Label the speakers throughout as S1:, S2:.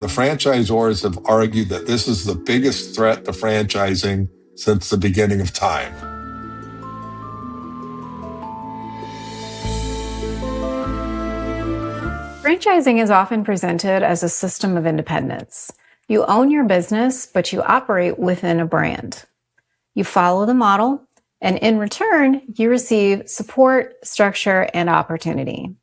S1: The franchisors have argued that this is the biggest threat to franchising since the beginning of time.
S2: Franchising is often presented as a system of independence. You own your business, but you operate within a brand. You follow the model, and in return, you receive support, structure, and opportunity.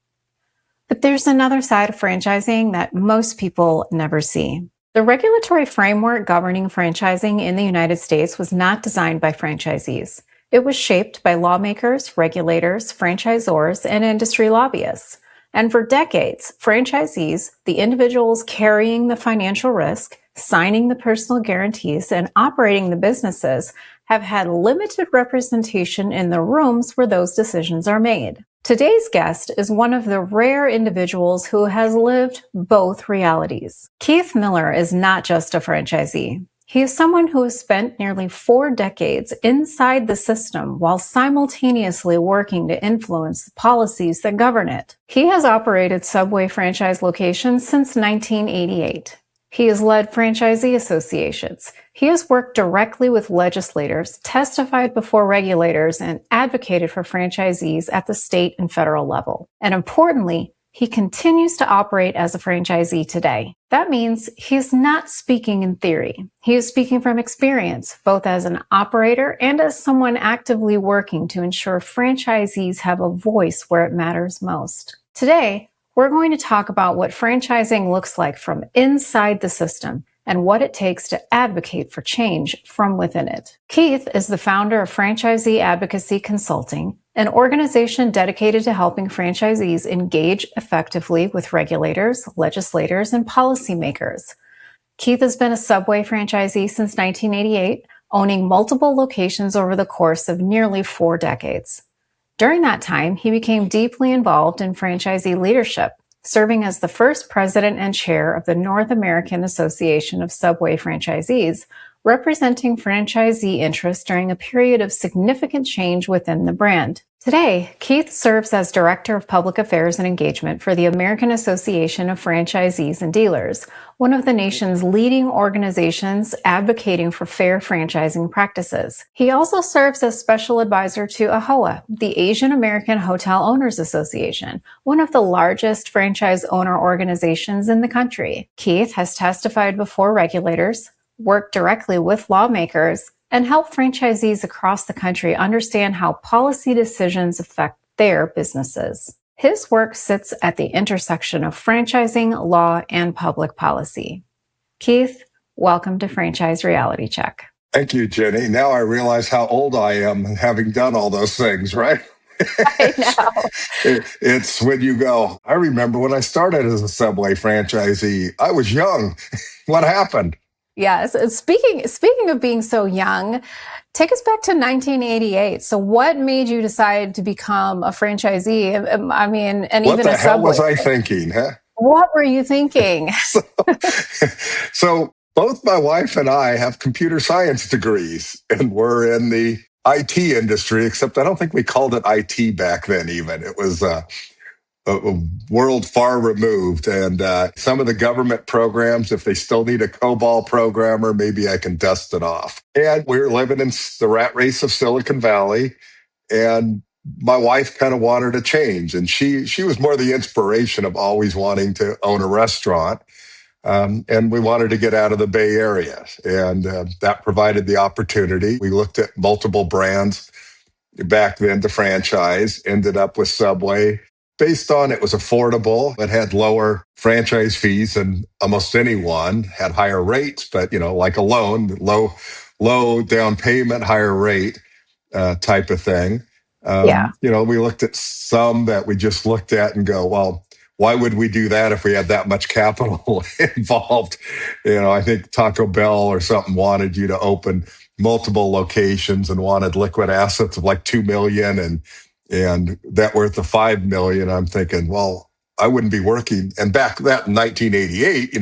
S2: But there's another side of franchising that most people never see. The regulatory framework governing franchising in the United States was not designed by franchisees. It was shaped by lawmakers, regulators, franchisors, and industry lobbyists. And for decades, franchisees, the individuals carrying the financial risk, signing the personal guarantees, and operating the businesses, have had limited representation in the rooms where those decisions are made. Today's guest is one of the rare individuals who has lived both realities. Keith Miller is not just a franchisee. He is someone who has spent nearly 4 decades inside the system while simultaneously working to influence the policies that govern it. He has operated Subway franchise locations since 1988. He has led franchisee associations. He has worked directly with legislators, testified before regulators, and advocated for franchisees at the state and federal level. And importantly, he continues to operate as a franchisee today. That means he's not speaking in theory. He is speaking from experience, both as an operator and as someone actively working to ensure franchisees have a voice where it matters most. Today, we're going to talk about what franchising looks like from inside the system and what it takes to advocate for change from within it. Keith is the founder of Franchisee Advocacy Consulting, an organization dedicated to helping franchisees engage effectively with regulators, legislators, and policymakers. Keith has been a Subway franchisee since 1988, owning multiple locations over the course of nearly 4 decades. During that time, he became deeply involved in franchisee leadership, serving as the first president and chair of the North American Association of Subway Franchisees, representing franchisee interests during a period of significant change within the brand. Today, Keith serves as Director of Public Affairs and Engagement for the American Association of Franchisees and Dealers, one of the nation's leading organizations advocating for fair franchising practices. He also serves as Special Advisor to AHOA, the Asian American Hotel Owners Association, one of the largest franchise owner organizations in the country. Keith has testified before regulators, worked directly with lawmakers, and help franchisees across the country understand how policy decisions affect their businesses. His work sits at the intersection of franchising, law, and public policy. Keith, welcome to Franchise Reality Check.
S1: Thank you, Jenny. Now I realize how old I am having done all those things, right?
S2: I know.
S1: It's when you go, I remember when I started as a Subway franchisee, I was young. What happened?
S2: Yes. Speaking of being so young, take us back to 1988. So what made you decide to become a franchisee? I mean, and
S1: What
S2: even
S1: the
S2: a
S1: hell
S2: Subway.
S1: was I thinking, huh?
S2: What were you thinking?
S1: So both my wife and I have computer science degrees, and we're in the IT industry, except I don't think we called it IT back then even. It was a world far removed. And some of the government programs, if they still need a COBOL programmer, maybe I can dust it off. And we were living in the rat race of Silicon Valley. And my wife kind of wanted a change. And she was more the inspiration of always wanting to own a restaurant. And we wanted to get out of the Bay Area. And that provided the opportunity. We looked at multiple brands back then to franchise, ended up with Subway. Based on it was affordable, it had lower franchise fees than almost anyone, had higher rates, but like a loan, low down payment, higher rate type of thing.
S2: Yeah.
S1: We looked at some that we just looked at and go, well, why would we do that if we had that much capital involved? I think Taco Bell or something wanted you to open multiple locations and wanted liquid assets of like 2 million and that worth of 5 million. I'm thinking, well, I wouldn't be working. And back that in 1988,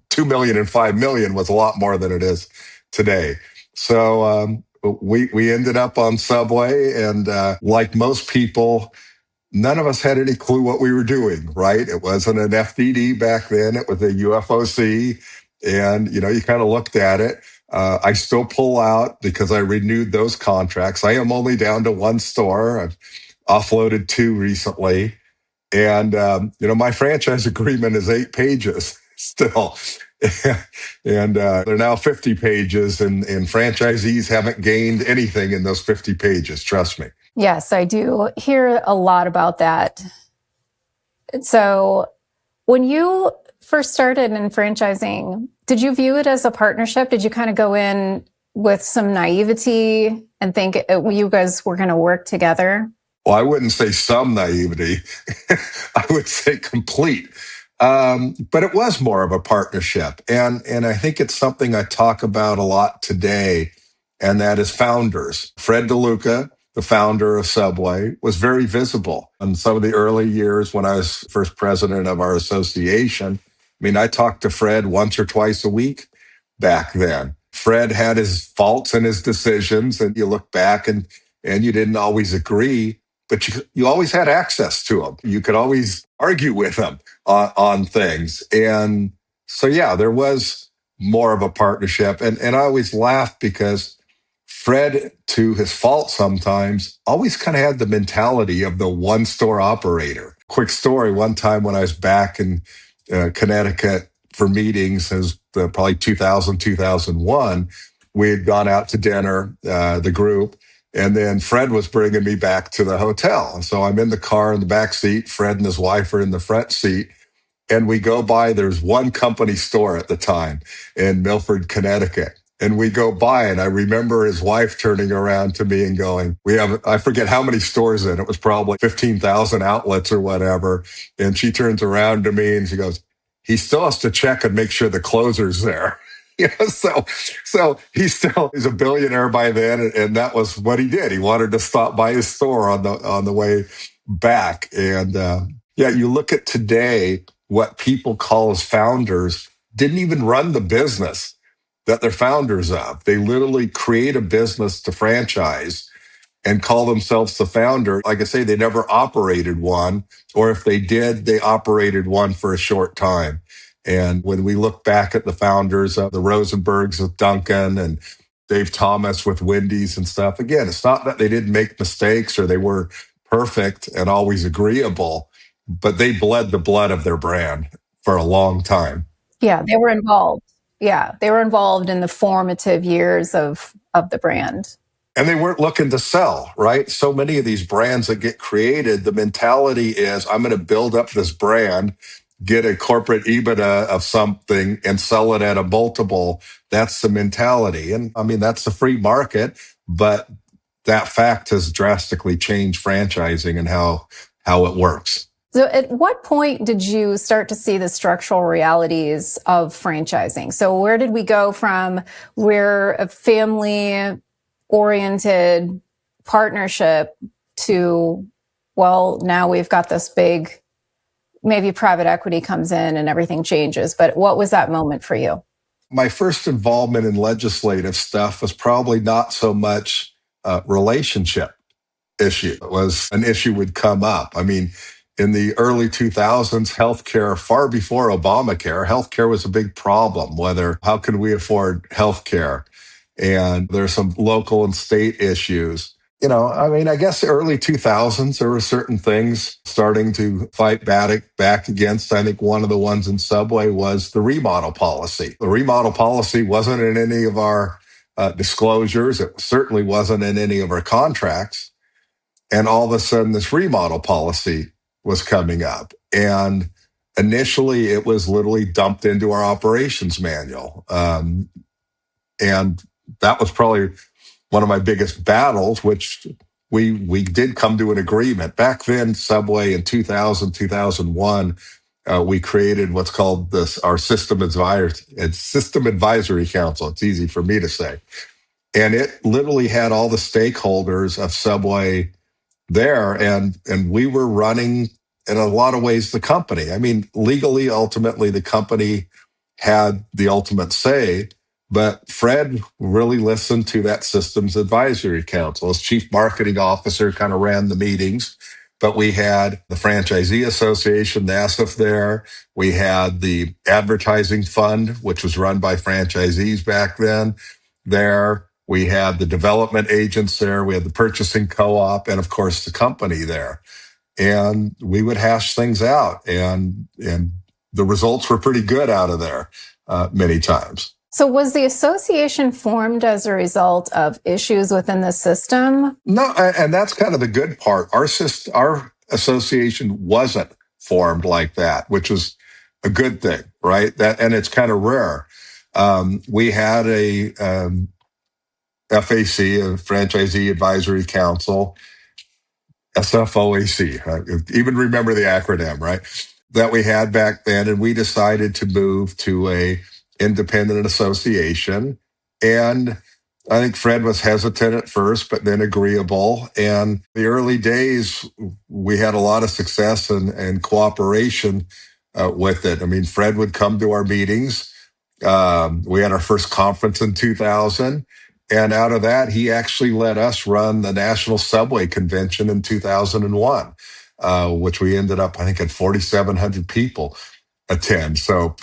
S1: 2 million and 5 million was a lot more than it is today. So we ended up on Subway, and like most people, none of us had any clue what we were doing, right? It wasn't an FDD back then. It was a UFOC. And, you kind of looked at it. I still pull out because I renewed those contracts. I am only down to one store. I've offloaded two recently. And, my franchise agreement is 8 pages still. And they're now 50 pages, and franchisees haven't gained anything in those 50 pages. Trust me.
S2: Yes, I do hear a lot about that. So when you first started in franchising, did you view it as a partnership? Did you kind of go in with some naivety and think you guys were going to work together?
S1: Well, I wouldn't say some naivety. I would say complete. But it was more of a partnership. And I think it's something I talk about a lot today, and that is founders. Fred DeLuca, the founder of Subway, was very visible in some of the early years when I was first president of our association. I mean, I talked to Fred once or twice a week back then. Fred had his faults and his decisions, and you look back and you didn't always agree, but you always had access to him. You could always argue with him on things. And so, yeah, there was more of a partnership. And I always laugh because Fred, to his fault sometimes, always kind of had the mentality of the one store operator. Quick story, one time when I was back in Connecticut for meetings, as probably 2000, 2001, we had gone out to dinner, the group, and then Fred was bringing me back to the hotel. And so I'm in the car in the back seat. Fred and his wife are in the front seat. And we go by, there's one company store at the time in Milford, Connecticut. And we go by, and I remember his wife turning around to me and going, I forget how many stores in. It was probably 15,000 outlets or whatever. And she turns around to me and she goes, he still has to check and make sure the closer's there. So he's a billionaire by then, and that was what he did. He wanted to stop by his store on the way back. And you look at today, what people call as founders didn't even run the business that they're founders of. They literally create a business to franchise and call themselves the founder. Like I say, they never operated one, or if they did, they operated one for a short time. And when we look back at the founders of the Rosenbergs with Duncan and Dave Thomas with Wendy's and stuff, again, it's not that they didn't make mistakes or they were perfect and always agreeable, but they bled the blood of their brand for a long time.
S2: Yeah, they were involved. Yeah, they were involved in the formative years of the brand.
S1: And they weren't looking to sell, right? So many of these brands that get created, the mentality is, I'm going to build up this brand, get a corporate EBITDA of something and sell it at a multiple. That's the mentality. And I mean, that's the free market, but that fact has drastically changed franchising and how it works.
S2: So at what point did you start to see the structural realities of franchising? So where did we go from we're a family-oriented partnership to, well, now we've got this big, maybe private equity comes in and everything changes. But what was that moment for you?
S1: My first involvement in legislative stuff was probably not so much a relationship issue. It was an issue would come up. I mean, in the early 2000s, healthcare, far before Obamacare, healthcare was a big problem. How can we afford healthcare? And there's some local and state issues. I guess the early 2000s, there were certain things starting to fight back against. I think one of the ones in Subway was the remodel policy. The remodel policy wasn't in any of our disclosures. It certainly wasn't in any of our contracts. And all of a sudden, this remodel policy was coming up. And initially, it was literally dumped into our operations manual. And that was probably one of my biggest battles, which we did come to an agreement. Back then, Subway in 2000, 2001, we created what's called our System Advisory Council. It's easy for me to say. And it literally had all the stakeholders of Subway there, and we were running, in a lot of ways, the company. I mean, legally, ultimately, the company had the ultimate say, but Fred really listened to that Systems Advisory Council. As chief marketing officer, kind of ran the meetings, but we had the Franchisee Association, NASF there. We had the Advertising Fund, which was run by franchisees back then there. We had the development agents there. We had the purchasing co-op and of course the company there. And we would hash things out and the results were pretty good out of there many times.
S2: So was the association formed as a result of issues within the system?
S1: No, and that's kind of the good part. Our association wasn't formed like that, which was a good thing, right? And it's kind of rare. We had a FAC, a Franchisee Advisory Council, SFOAC. I even remember the acronym, right? That we had back then, and we decided to move to a independent association. And I think Fred was hesitant at first, but then agreeable. And the early days, we had a lot of success and cooperation with it. I mean, Fred would come to our meetings. We had our first conference in 2000. And out of that, he actually let us run the National Subway Convention in 2001, which we ended up, I think, at 4,700 people attend. So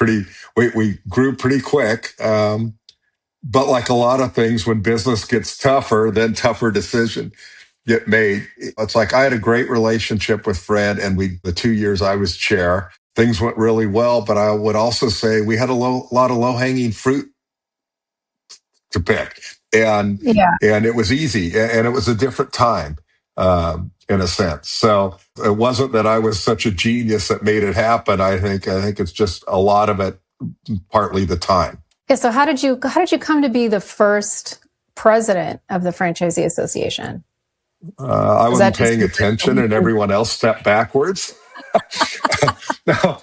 S1: we grew pretty quick. But like a lot of things, when business gets tougher, then tougher decisions get made. It's like I had a great relationship with Fred, and the 2 years I was chair, things went really well. But I would also say we had a lot of low-hanging fruit to pick, and it was easy, and it was a different time in a sense. So it wasn't that I was such a genius that made it happen. I think it's just a lot of it, partly the time.
S2: Yeah, so how did you come to be the first president of the Franchisee Association?
S1: I wasn't paying attention, and everyone else stepped backwards. No.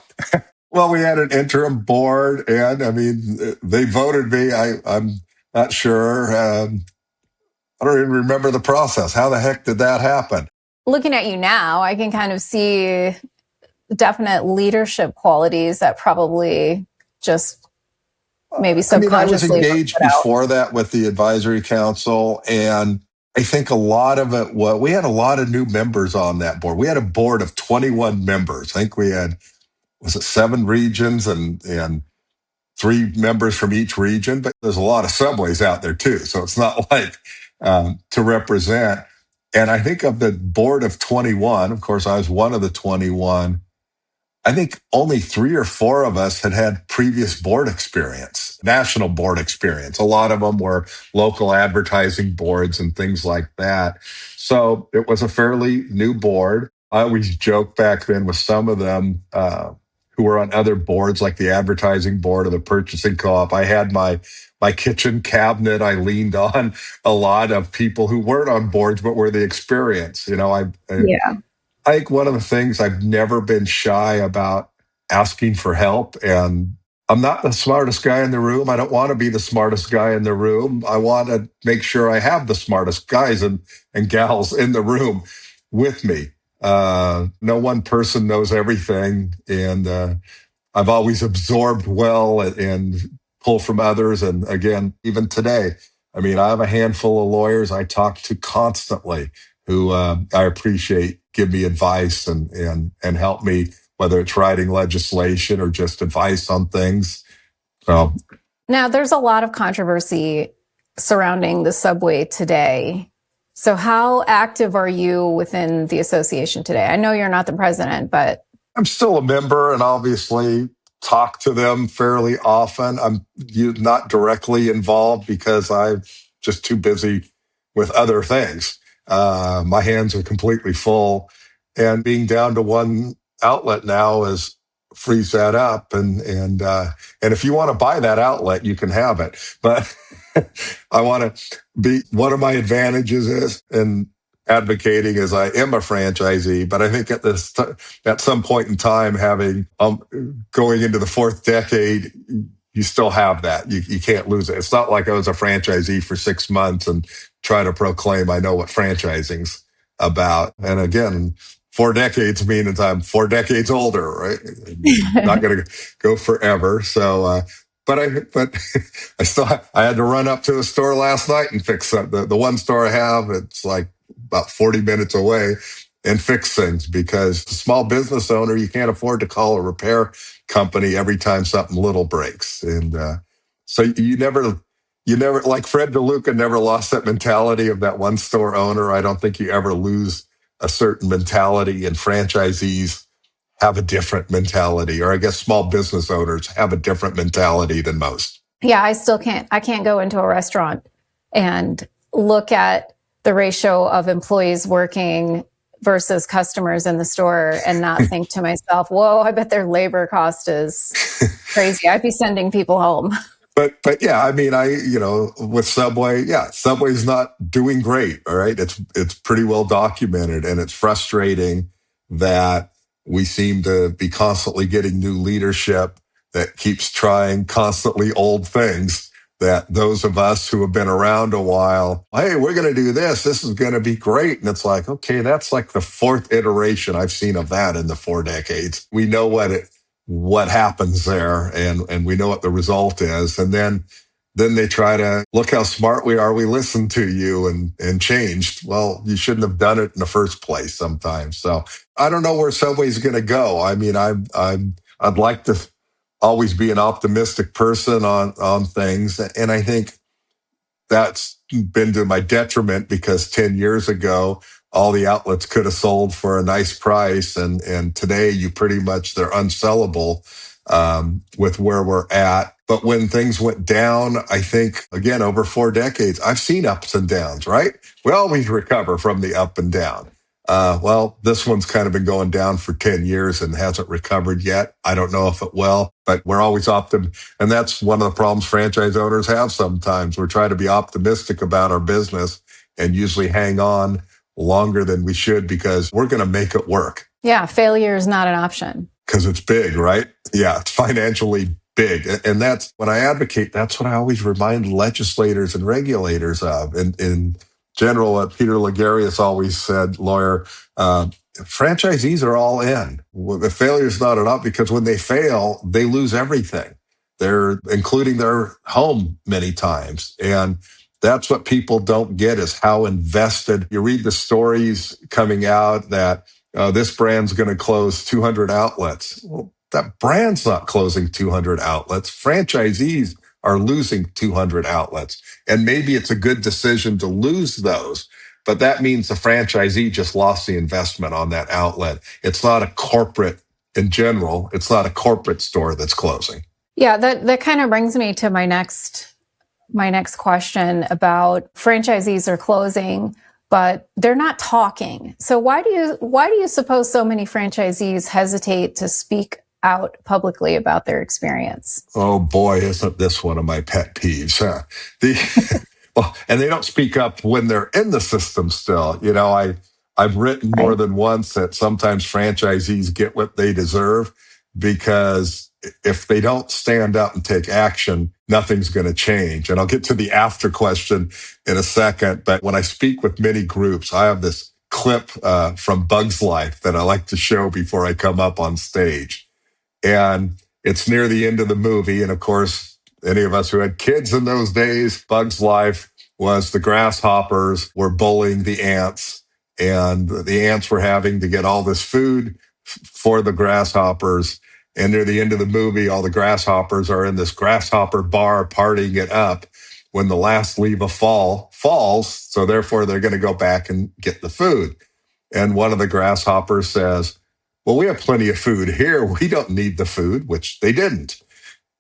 S1: Well, we had an interim board, and I mean, they voted me. I'm not sure. I don't even remember the process. How the heck did that happen?
S2: Looking at you now, I can kind of see definite leadership qualities that probably just maybe subconsciously.
S1: I was engaged before that with the advisory council, and I think a lot of it we had a lot of new members on that board. We had a board of 21 members. I think we had, was it 7 regions and 3 members from each region, but there's a lot of subways out there too. So it's not like to represent. And I think of the board of 21, of course, I was one of the 21. I think only 3 or 4 of us had previous board experience, national board experience. A lot of them were local advertising boards and things like that. So it was a fairly new board. I always joke back then with some of them who were on other boards, like the advertising board or the purchasing co-op. I had my kitchen cabinet. I leaned on a lot of people who weren't on boards, but were the experience. I think one of the things, I've never been shy about asking for help. And I'm not the smartest guy in the room. I don't want to be the smartest guy in the room. I want to make sure I have the smartest guys and gals in the room with me. No one person knows everything. And I've always absorbed well and pull from others. And again, even today, I mean, I have a handful of lawyers I talk to constantly who I appreciate give me advice and help me, whether it's writing legislation or just advice on things. So
S2: now there's a lot of controversy surrounding the subway today. So how active are you within the association today? I know you're not the president, but
S1: I'm still a member and obviously talk to them fairly often. I'm not directly involved because I'm just too busy with other things. My hands are completely full, and being down to one outlet now frees that up. And if you want to buy that outlet, you can have it. But I want to be, one of my advantages is in advocating is I am a franchisee, but I think at some point in time, having going into the 4th decade, you still have that. You can't lose it. It's not like I was a franchisee for 6 months and try to proclaim I know what franchising's about. And again, 4 decades means I'm 4 decades older, right? Not going to go forever. So, but I had to run up to the store last night and fix something. The one store I have, it's like about 40 minutes away. and fix things, because a small business owner, you can't afford to call a repair company every time something little breaks. And so you never, like Fred DeLuca never lost that mentality of that one store owner. I don't think you ever lose a certain mentality, and franchisees have a different mentality, or I guess small business owners have a different mentality than most.
S2: Yeah, I can't go into a restaurant and look at the ratio of employees working versus customers in the store and not think to myself, whoa, I bet their labor cost is crazy. I'd be sending people home.
S1: But yeah, I mean, with Subway, yeah, Subway's not doing great. All right, it's pretty well documented, and it's frustrating that we seem to be constantly getting new leadership that keeps trying constantly old things. That those of us who have been around a while, hey, we're going to do this. This is going to be great, and it's like, okay, that's like the fourth iteration I've seen of that in the 4 decades. We know what happens there, and we know what the result is. And then they try to look how smart we are. We listened to you and changed. Well, you shouldn't have done it in the first place sometimes. So I don't know where Subway's going to go. I mean, I'd like to always be an optimistic person on things. And I think that's been to my detriment, because 10 years ago, all the outlets could have sold for a nice price. And today they're unsellable with where we're at. But when things went down, I think, again, over 4 decades, I've seen ups and downs, right? We always recover from the up and down. Well, this one's kind of been going down for 10 years and hasn't recovered yet. I don't know if it will, but we're always optimistic. And that's one of the problems franchise owners have sometimes. We're trying to be optimistic about our business and usually hang on longer than we should, because we're going to make it work.
S2: Yeah, failure is not an option.
S1: Because it's big, right? Yeah, it's financially big. And that's when I advocate, that's what I always remind legislators and regulators of. And in general, what Peter Ligarius always said, lawyer, franchisees are all in. The failure is not enough, because when they fail, they lose everything. They're including their home many times. And that's what people don't get, is how invested. You read the stories coming out that this brand's going to close 200 outlets. Well, that brand's not closing 200 outlets. Franchisees are losing 200 outlets. And maybe it's a good decision to lose those, but that means the franchisee just lost the investment on that outlet. It's not a corporate, in general, it's not a corporate store that's closing.
S2: Yeah, that kind of brings me to my next question about franchisees are closing, but they're not talking. So why do you suppose so many franchisees hesitate to speak out publicly about their experience?
S1: Oh boy, isn't this one of my pet peeves, huh? Well, and they don't speak up when they're in the system still. I've written more than once that sometimes franchisees get what they deserve, because if they don't stand up and take action, nothing's going to change. And I'll get to the after question in a second. But when I speak with many groups, I have this clip from Bug's Life that I like to show before I come up on stage. And it's near the end of the movie. And of course, any of us who had kids in those days, Bug's Life was the grasshoppers were bullying the ants, and the ants were having to get all this food for the grasshoppers. And near the end of the movie, all the grasshoppers are in this grasshopper bar partying it up when the last leaf of fall falls. So therefore, they're going to go back and get the food. And one of the grasshoppers says, well, we have plenty of food here. We don't need the food, which they didn't.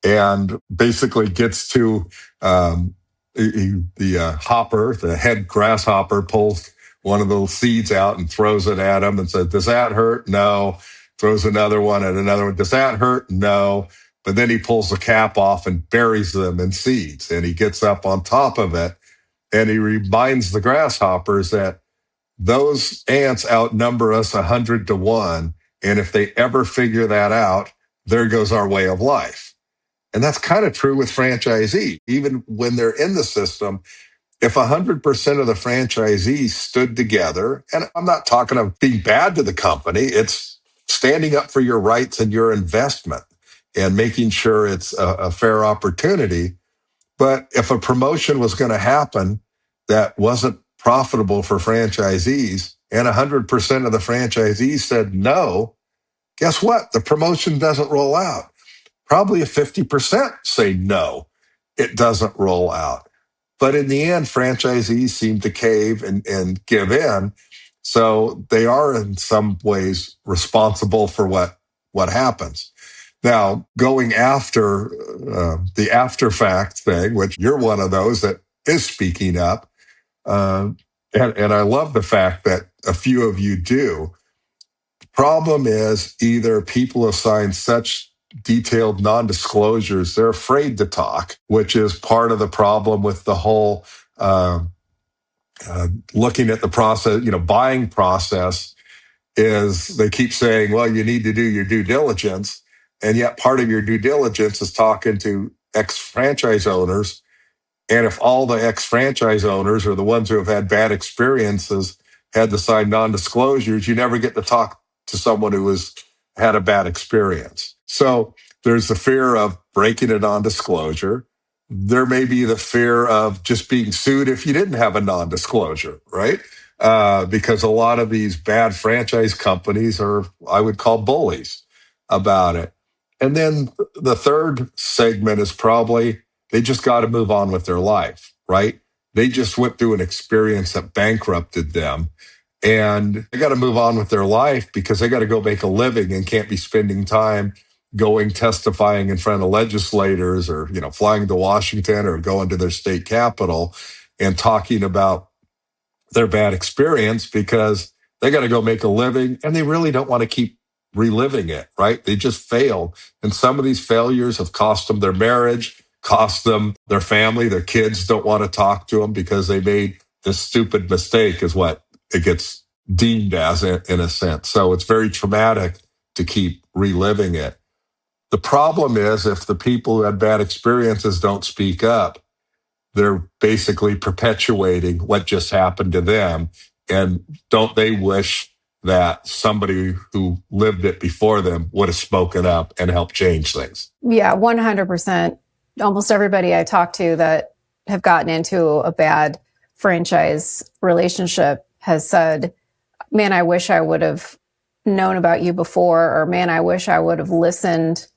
S1: And basically gets to the head grasshopper pulls one of those seeds out and throws it at him and says, does that hurt? No. Throws another one at another one. Does that hurt? No. But then he pulls the cap off and buries them in seeds. And he gets up on top of it, and he reminds the grasshoppers that those ants outnumber us 100-1. And if they ever figure that out, there goes our way of life. And that's kind of true with franchisees. Even when they're in the system, if 100% of the franchisees stood together, and I'm not talking of being bad to the company, it's standing up for your rights and your investment and making sure it's a fair opportunity. But if a promotion was going to happen that wasn't profitable for franchisees, and 100% of the franchisees said no, guess what? The promotion doesn't roll out. Probably a 50% say no, it doesn't roll out. But in the end, franchisees seem to cave and give in. So they are in some ways responsible for what happens. Now, going after the after fact thing, which you're one of those that is speaking up, uh, and I love the fact that a few of you do. Problem is either people have signed such detailed non-disclosures, they're afraid to talk, which is part of the problem with the whole uh, looking at the process, buying process is they keep saying, well, you need to do your due diligence. And yet part of your due diligence is talking to ex-franchise owners. And if all the ex-franchise owners or the ones who have had bad experiences had to sign non-disclosures, you never get to talk to someone who has had a bad experience. So there's the fear of breaking a non-disclosure. There may be the fear of just being sued if you didn't have a non-disclosure, right? Because a lot of these bad franchise companies are, I would call, bullies about it. And then the third segment is probably they just got to move on with their life, right? They just went through an experience that bankrupted them. And they got to move on with their life because they got to go make a living and can't be spending time going testifying in front of legislators or, flying to Washington or going to their state capital and talking about their bad experience because they got to go make a living and they really don't want to keep reliving it, right? They just failed. And some of these failures have cost them their marriage, cost them their family, their kids don't want to talk to them because they made this stupid mistake is what it gets deemed as in a sense. So it's very traumatic to keep reliving it. The problem is if the people who had bad experiences don't speak up, they're basically perpetuating what just happened to them. And don't they wish that somebody who lived it before them would have spoken up and helped change things?
S2: Yeah, 100%. Almost everybody I talk to that have gotten into a bad franchise relationship has said, man, I wish I would have known about you before, or man, I wish I would have listened.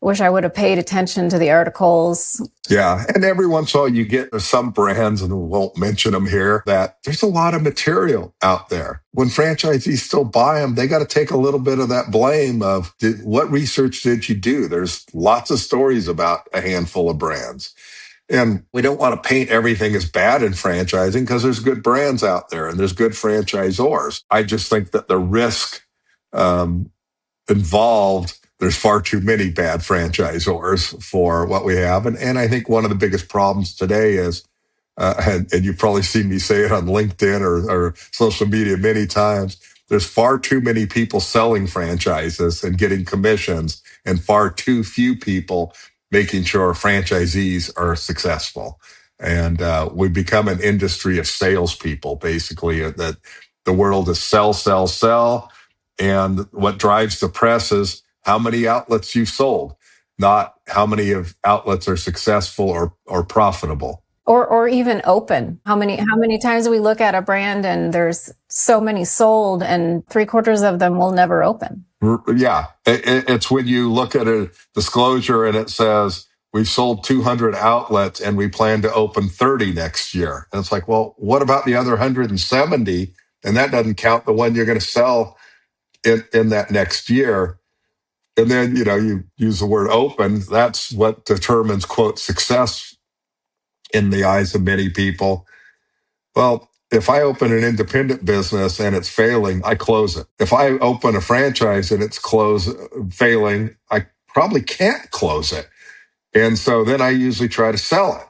S2: Wish I would have paid attention to the articles.
S1: Yeah. And every once in a while you get some brands, and we won't mention them here, that there's a lot of material out there. When franchisees still buy them, they got to take a little bit of that blame of what research did you do? There's lots of stories about a handful of brands. And we don't want to paint everything as bad in franchising because there's good brands out there and there's good franchisors. I just think that the risk involved, there's far too many bad franchisors for what we have. And I think one of the biggest problems today is, and you've probably seen me say it on LinkedIn or social media many times, there's far too many people selling franchises and getting commissions and far too few people making sure franchisees are successful. And we become an industry of salespeople, basically, that the world is sell, sell, sell. And what drives the press is how many outlets you've sold, not how many of outlets are successful or profitable.
S2: Or even open. How many times do we look at a brand and there's so many sold and 3/4 of them will never open?
S1: Yeah. It's when you look at a disclosure and it says, we've sold 200 outlets and we plan to open 30 next year. And it's like, well, what about the other 170? And that doesn't count the one you're going to sell in that next year. And then, you use the word open. That's what determines, quote, success in the eyes of many people. Well, if I open an independent business and it's failing, I close it. If I open a franchise and it's failing, I probably can't close it. And so then I usually try to sell it.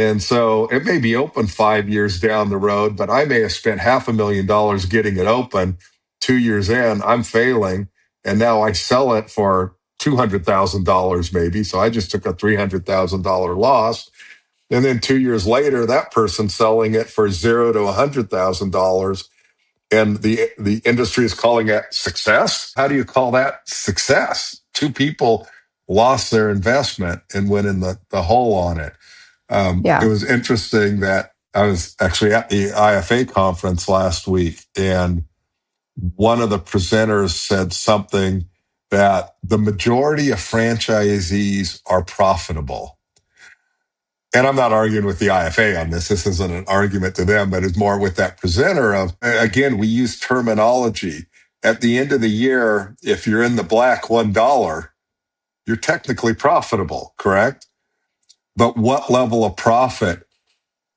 S1: And so it may be open 5 years down the road, but I may have spent $500,000 getting it open. 2 years in, I'm failing. And now I sell it for $200,000 maybe. So I just took a $300,000 loss. And then 2 years later, that person's selling it for $0 to $100,000. And the industry is calling it success. How do you call that success? Two people lost their investment and went in the hole on it.
S2: Yeah.
S1: It was interesting that I was actually at the IFA conference last week, and one of the presenters said something that the majority of franchisees are profitable. And I'm not arguing with the IFA on this. This isn't an argument to them, but it's more with that presenter of, again, we use terminology. At the end of the year, if you're in the black $1, you're technically profitable, correct? But what level of profit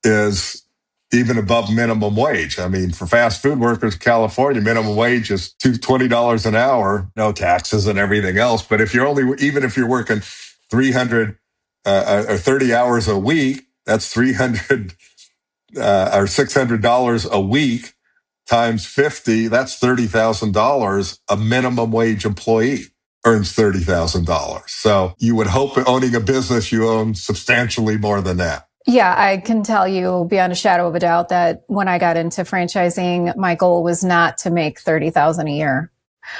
S1: is even above minimum wage? I mean, for fast food workers in California, minimum wage is $20 an hour, no taxes and everything else. But if you're even if you're working 300 or 30 hours a week, that's 300 or $600 a week times 50, that's $30,000. A minimum wage employee earns $30,000. So you would hope owning a business, you own substantially more than that.
S2: Yeah, I can tell you beyond a shadow of a doubt that when I got into franchising, my goal was not to make $30,000 a year.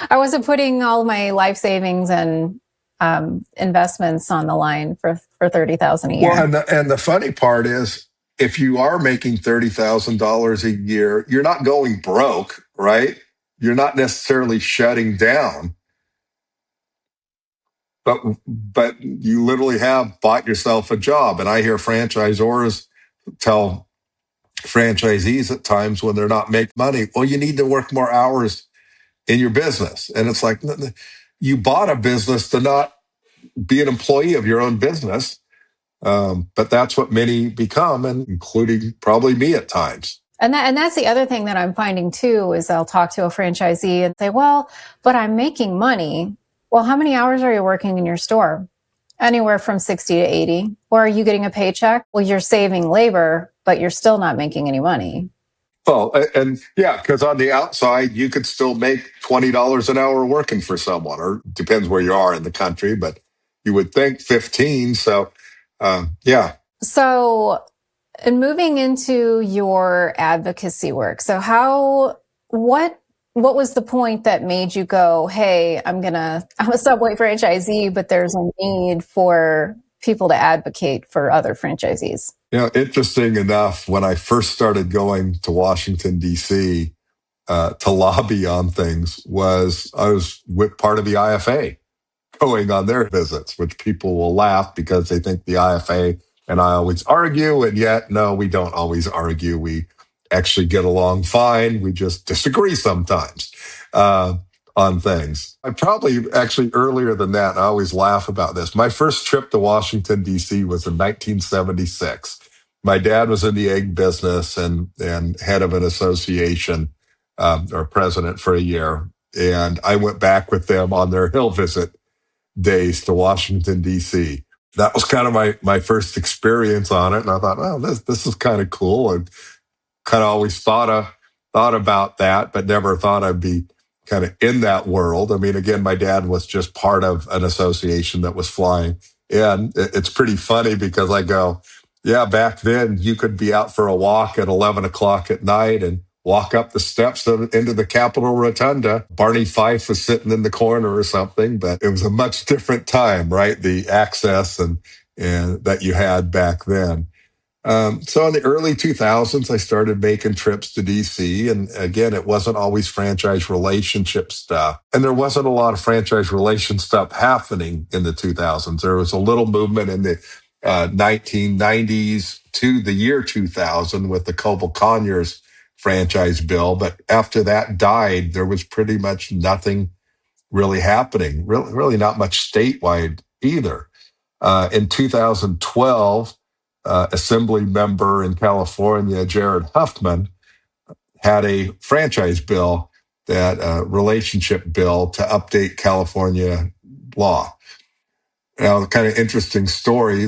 S2: I wasn't putting all my life savings and investments on the line for $30,000 a year.
S1: Well, and the funny part is, if you are making $30,000 a year, you're not going broke, right? You're not necessarily shutting down, but you literally have bought yourself a job. And I hear franchisors tell franchisees at times when they're not making money, well, you need to work more hours in your business. And it's like, you bought a business to not be an employee of your own business. But that's what many become, and including probably me at times.
S2: And that's the other thing that I'm finding too, is I'll talk to a franchisee and say, well, but I'm making money. Well, how many hours are you working in your store? Anywhere from 60 to 80. Or are you getting a paycheck? Well, you're saving labor, but you're still not making any money.
S1: Well, and yeah, because on the outside, you could still make $20 an hour working for someone, or depends where you are in the country, but you would think 15. So, yeah.
S2: So, and moving into your advocacy work. So what was the point that made you go, hey, I'm a Subway franchisee, but there's a need for people to advocate for other franchisees?
S1: Interesting enough, when I first started going to Washington, D.C. To lobby on things, I was with part of the IFA going on their visits, which people will laugh because they think the IFA and I always argue. And yet, no, we don't always argue. We actually get along fine. We just disagree sometimes on things. I probably actually earlier than that, I always laugh about this. My first trip to Washington, D.C. was in 1976. My dad was in the egg business and head of an association or president for a year. And I went back with them on their Hill visit days to Washington, D.C. That was kind of my first experience on it. And I thought, oh, this is kind of cool. And kind of always thought about that, but never thought I'd be kind of in that world. I mean, again, my dad was just part of an association that was flying. And it's pretty funny because I go, yeah, back then you could be out for a walk at 11 o'clock at night and walk up the steps into the Capitol Rotunda. Barney Fife was sitting in the corner or something, but it was a much different time, right? The access and that you had back then. So in the early 2000s, I started making trips to DC. And again, it wasn't always franchise relationship stuff. And there wasn't a lot of franchise relation stuff happening in the 2000s. There was a little movement in the 1990s to the year 2000 with the Coble Conyers franchise bill. But after that died, there was pretty much nothing really happening, really not much statewide either. In 2012, Assembly member in California, Jared Huffman, had a franchise bill, relationship bill to update California law. Now, the kind of interesting story,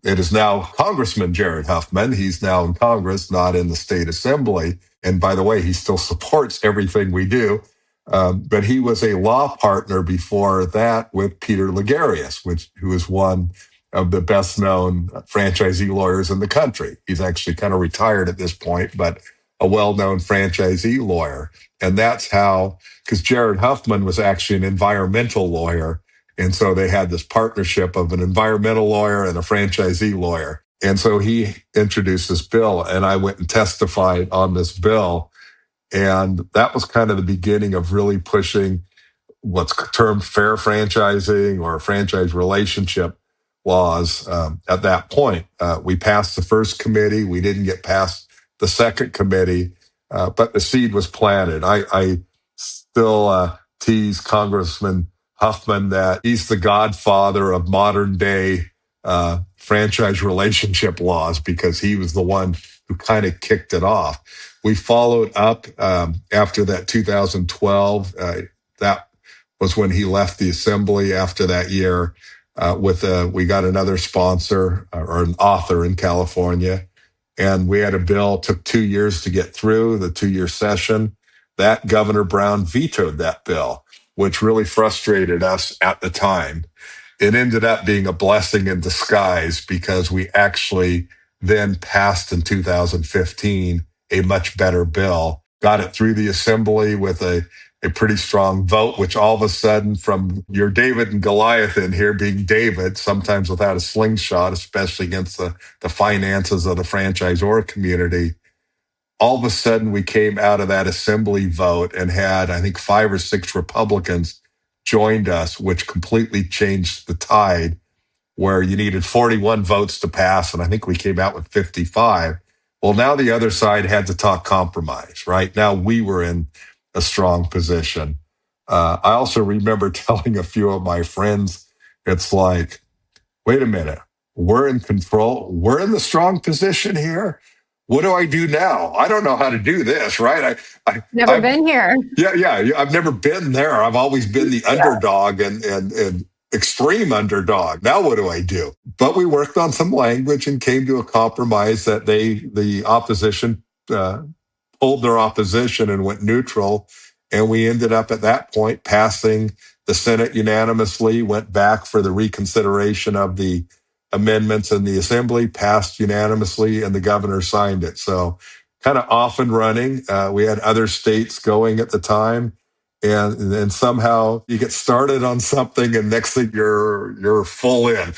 S1: it is now Congressman Jared Huffman. He's now in Congress, not in the state assembly. And by the way, he still supports everything we do. But he was a law partner before that with Peter Ligarius, who is one of the best known franchisee lawyers in the country. He's actually kind of retired at this point, but a well-known franchisee lawyer. And that's how, because Jared Huffman was actually an environmental lawyer. And so they had this partnership of an environmental lawyer and a franchisee lawyer. And so he introduced this bill, and I went and testified on this bill. And that was kind of the beginning of really pushing what's termed fair franchising or franchise relationship laws. At that point, we passed the first committee. We didn't get past the second committee, but the seed was planted. I still tease Congressman Huffman that he's the godfather of modern day franchise relationship laws because he was the one who kind of kicked it off. We followed up after that 2012. That was when he left the assembly after that year. We got another sponsor or an author in California, and we had a bill. Took 2 years to get through the 2 year session. That Governor Brown vetoed that bill, which really frustrated us at the time. It ended up being a blessing in disguise because we actually then passed in 2015 a much better bill, got it through the assembly with a pretty strong vote, which all of a sudden, from your David and Goliath in here being David, sometimes without a slingshot, especially against the finances of the franchisor community, all of a sudden we came out of that assembly vote and had, I think, 5 or 6 Republicans joined us, which completely changed the tide, where you needed 41 votes to pass, and I think we came out with 55. Well, now the other side had to talk compromise, right? Now we were in a strong position. I also remember telling a few of my friends, it's like, wait a minute, we're in control. We're in the strong position here. What do I do now? I don't know how to do this, right?
S2: Never been here.
S1: Yeah. I've never been there. I've always been the underdog and extreme underdog. Now what do I do? But we worked on some language and came to a compromise that the opposition pulled their opposition and went neutral. And we ended up at that point passing the Senate unanimously, went back for the reconsideration of the amendments in the assembly, passed unanimously, and the governor signed it. So kind of off and running. We had other states going at the time. And then somehow you get started on something and next thing you're full in.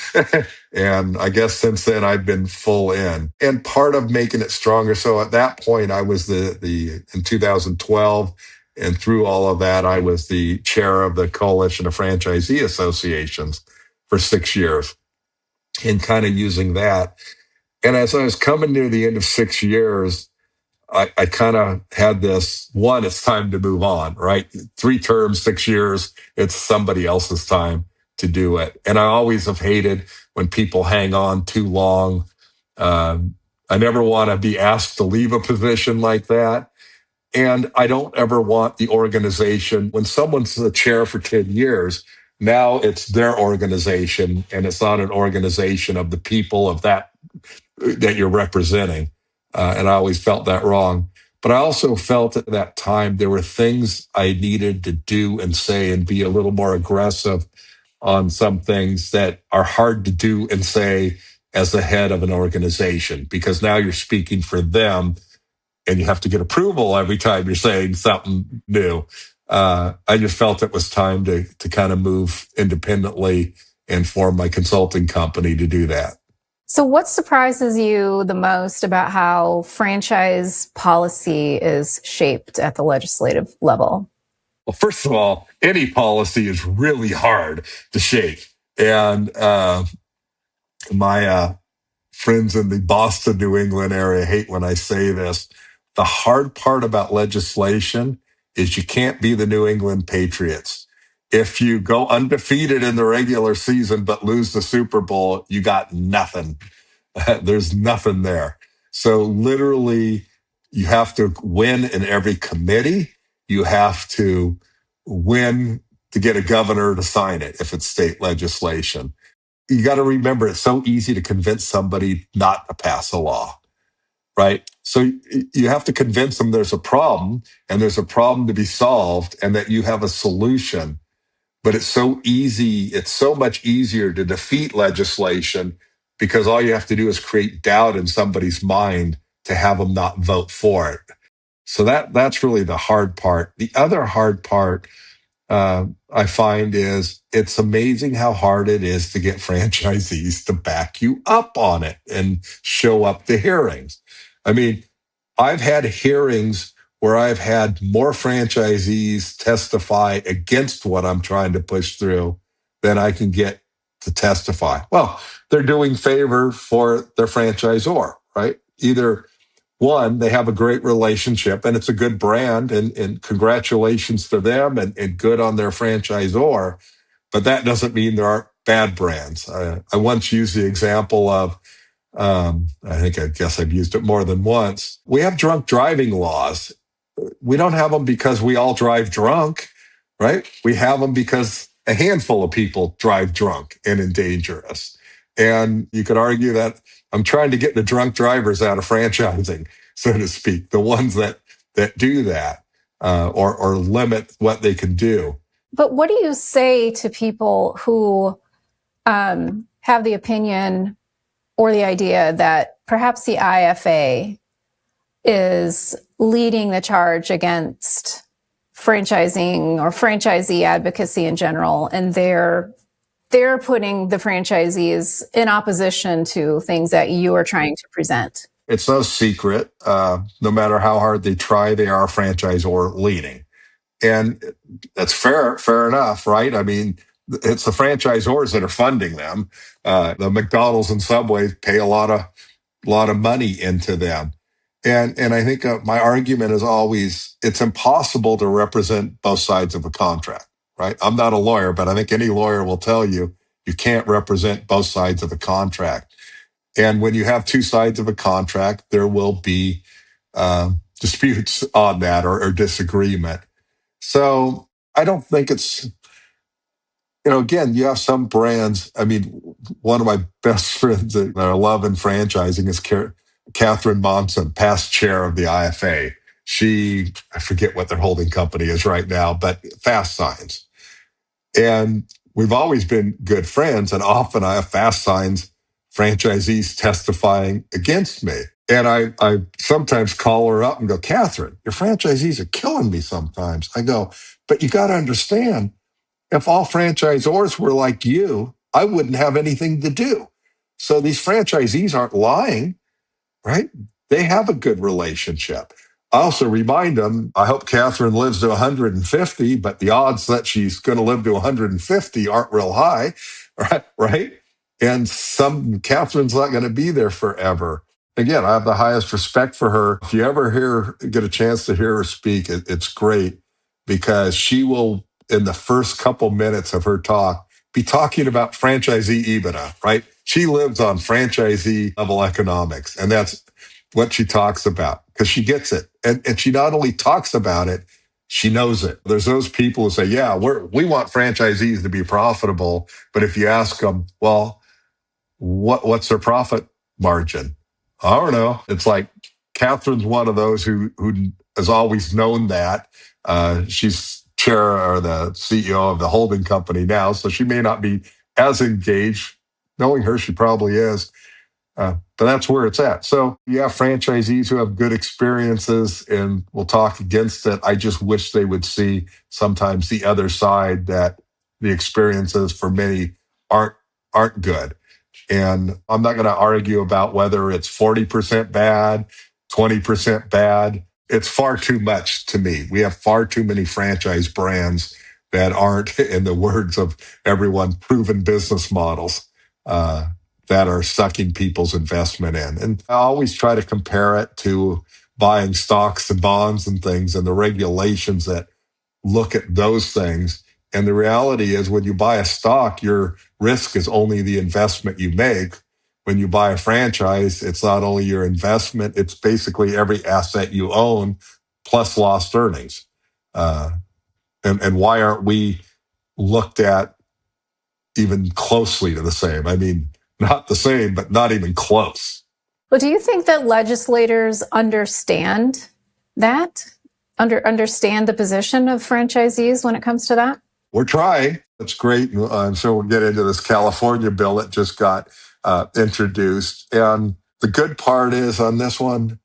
S1: And I guess since then I've been full in. And part of making it stronger. So at that point I was in 2012, and through all of that, I was the chair of the Coalition of Franchisee Associations for 6 years, and kind of using that. And as I was coming near the end of 6 years, I kind of had this, one, it's time to move on, right? 3 terms, 6 years, it's somebody else's time to do it. And I always have hated when people hang on too long. I never want to be asked to leave a position like that. And I don't ever want the organization, when someone's the chair for 10 years, now it's their organization and it's not an organization of the people of that you're representing. And I always felt that wrong. But I also felt at that time there were things I needed to do and say and be a little more aggressive on some things that are hard to do and say as the head of an organization, because now you're speaking for them and you have to get approval every time you're saying something new. I just felt it was time to kind of move independently and form my consulting company to do that.
S2: So what surprises you the most about how franchise policy is shaped at the legislative level?
S1: Well, first of all, any policy is really hard to shape. And my friends in the Boston, New England area hate when I say this. The hard part about legislation is you can't be the New England Patriots. If you go undefeated in the regular season but lose the Super Bowl, you got nothing. There's nothing there. So literally, you have to win in every committee. You have to win to get a governor to sign it if it's state legislation. You got to remember, it's so easy to convince somebody not to pass a law, right? So you have to convince them there's a problem and there's a problem to be solved and that you have a solution. But it's so easy. It's so much easier to defeat legislation because all you have to do is create doubt in somebody's mind to have them not vote for it. So that's really the hard part. The other hard part I find is it's amazing how hard it is to get franchisees to back you up on it and show up to hearings. I mean, I've had hearings where I've had more franchisees testify against what I'm trying to push through than I can get to testify. Well, they're doing favor for their franchisor, right? Either one, they have a great relationship and it's a good brand, and congratulations to them, and good on their franchisor. But that doesn't mean there aren't bad brands. I once used the example of, I guess I've used it more than once. We have drunk driving laws. We don't have them because we all drive drunk, right? We have them because a handful of people drive drunk and endanger us. And you could argue that I'm trying to get the drunk drivers out of franchising, so to speak, the ones that do that, or limit what they can do.
S2: But what do you say to people who have the opinion or the idea that perhaps the IFA is leading the charge against franchising or franchisee advocacy in general, and they're putting the franchisees in opposition to things that you are trying to present?
S1: It's no secret. No matter how hard they try, they are franchisor leading. And that's fair enough, right? I mean, it's the franchisors that are funding them. The McDonald's and Subway pay a lot of money into them. And I think my argument is always, it's impossible to represent both sides of a contract, right? I'm not a lawyer, but I think any lawyer will tell you, you can't represent both sides of a contract. And when you have two sides of a contract, there will be disputes on that, or disagreement. So I don't think it's, again, you have some brands. I mean, one of my best friends that I love in franchising is Catherine Monson, past chair of the IFA. I forget what their holding company is right now, but Fast Signs. And we've always been good friends. And often I have Fast Signs franchisees testifying against me. And I sometimes call her up and go, Catherine, your franchisees are killing me sometimes. I go, but you got to understand, if all franchisors were like you, I wouldn't have anything to do. So these franchisees aren't lying, right? They have a good relationship. I also remind them, I hope Catherine lives to 150, but the odds that she's going to live to 150 aren't real high, right? And Catherine's not going to be there forever. Again, I have the highest respect for her. If you ever get a chance to hear her speak, it's great, because she will, in the first couple minutes of her talk, be talking about franchisee EBITDA, right? She lives on franchisee level economics, and that's what she talks about, because she gets it. And she not only talks about it, she knows it. There's those people who say, yeah, we want franchisees to be profitable. But if you ask them, well, what's their profit margin? I don't know. It's like Catherine's one of those who has always known that. She's chair or the CEO of the holding company now, so she may not be as engaged. Knowing her, she probably is. But that's where it's at. So you have franchisees who have good experiences and will talk against it. I just wish they would see sometimes the other side, that the experiences for many aren't good. And I'm not going to argue about whether it's 40% bad, 20% bad. It's far too much to me. We have far too many franchise brands that aren't, in the words of everyone, proven business models. That are sucking people's investment in. And I always try to compare it to buying stocks and bonds and things, and the regulations that look at those things. And the reality is, when you buy a stock, your risk is only the investment you make. When you buy a franchise, it's not only your investment, it's basically every asset you own plus lost earnings. And why aren't we looked at even closely to the same? I mean, not the same, but not even close.
S2: But do you think that legislators understand that? Understand the position of franchisees when it comes to that?
S1: We're trying. That's great. I'm sure we'll get into this California bill that just got introduced. And the good part is, on this one,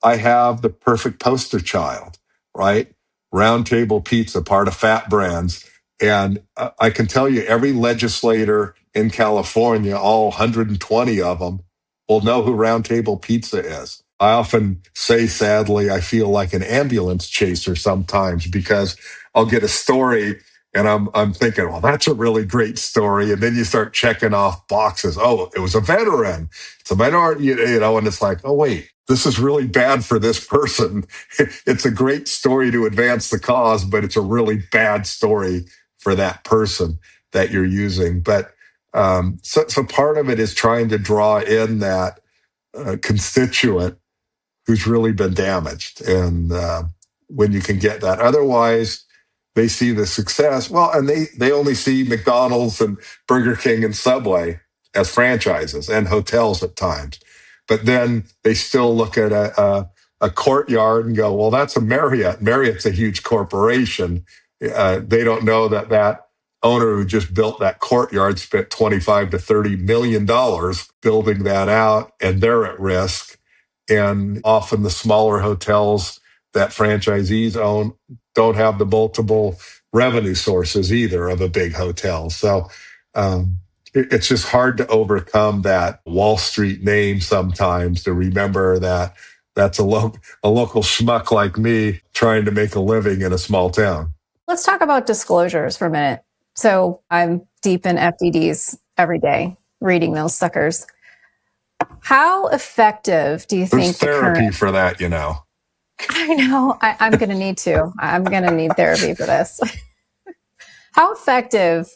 S1: I have the perfect poster child, right? Round Table Pizza, part of Fat Brands. And I can tell you, every legislator in California, all 120 of them, will know who Round Table Pizza is. I often say, sadly, I feel like an ambulance chaser sometimes because I'll get a story and I'm thinking, well, that's a really great story. And then you start checking off boxes. Oh, it was a veteran. It's a minority, and it's like, oh, wait, this is really bad for this person. It's a great story to advance the cause, but it's a really bad story for that person that you're using. But so part of it is trying to draw in that constituent who's really been damaged. And when you can get that, otherwise they see the success. Well, and they only see McDonald's and Burger King and Subway as franchises and hotels at times. But then they still look at a courtyard and go, well, that's a Marriott. Marriott's a huge corporation. They don't know that owner who just built that courtyard spent 25 to $30 million building that out, and they're at risk. And often the smaller hotels that franchisees own don't have the multiple revenue sources either of a big hotel. So it's just hard to overcome that Wall Street name sometimes, to remember that that's a local schmuck like me trying to make a living in a small town.
S2: Let's talk about disclosures for a minute. So I'm deep in FDDs every day, reading those suckers. How effective do you think
S1: There's therapy for that,
S2: I know. I'm going to need to. I'm going to need therapy for this. How effective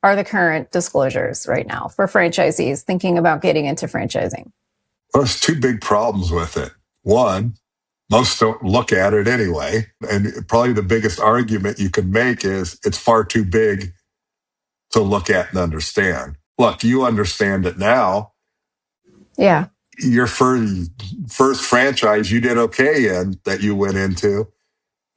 S2: are the current disclosures right now for franchisees thinking about getting into franchising?
S1: Well, there's two big problems with it. One, most don't look at it anyway. And probably the biggest argument you can make is it's far too big to look at and understand. Look, you understand it now.
S2: Yeah.
S1: Your first franchise you did okay in that you went into,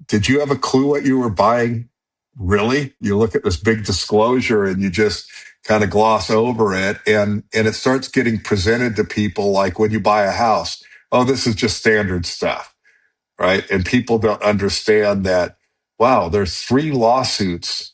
S1: did you have a clue what you were buying? Really? You look at this big disclosure and you just kind of gloss over it, and it starts getting presented to people like when you buy a house. Oh, this is just standard stuff, right? And people don't understand that, wow, there's 3 lawsuits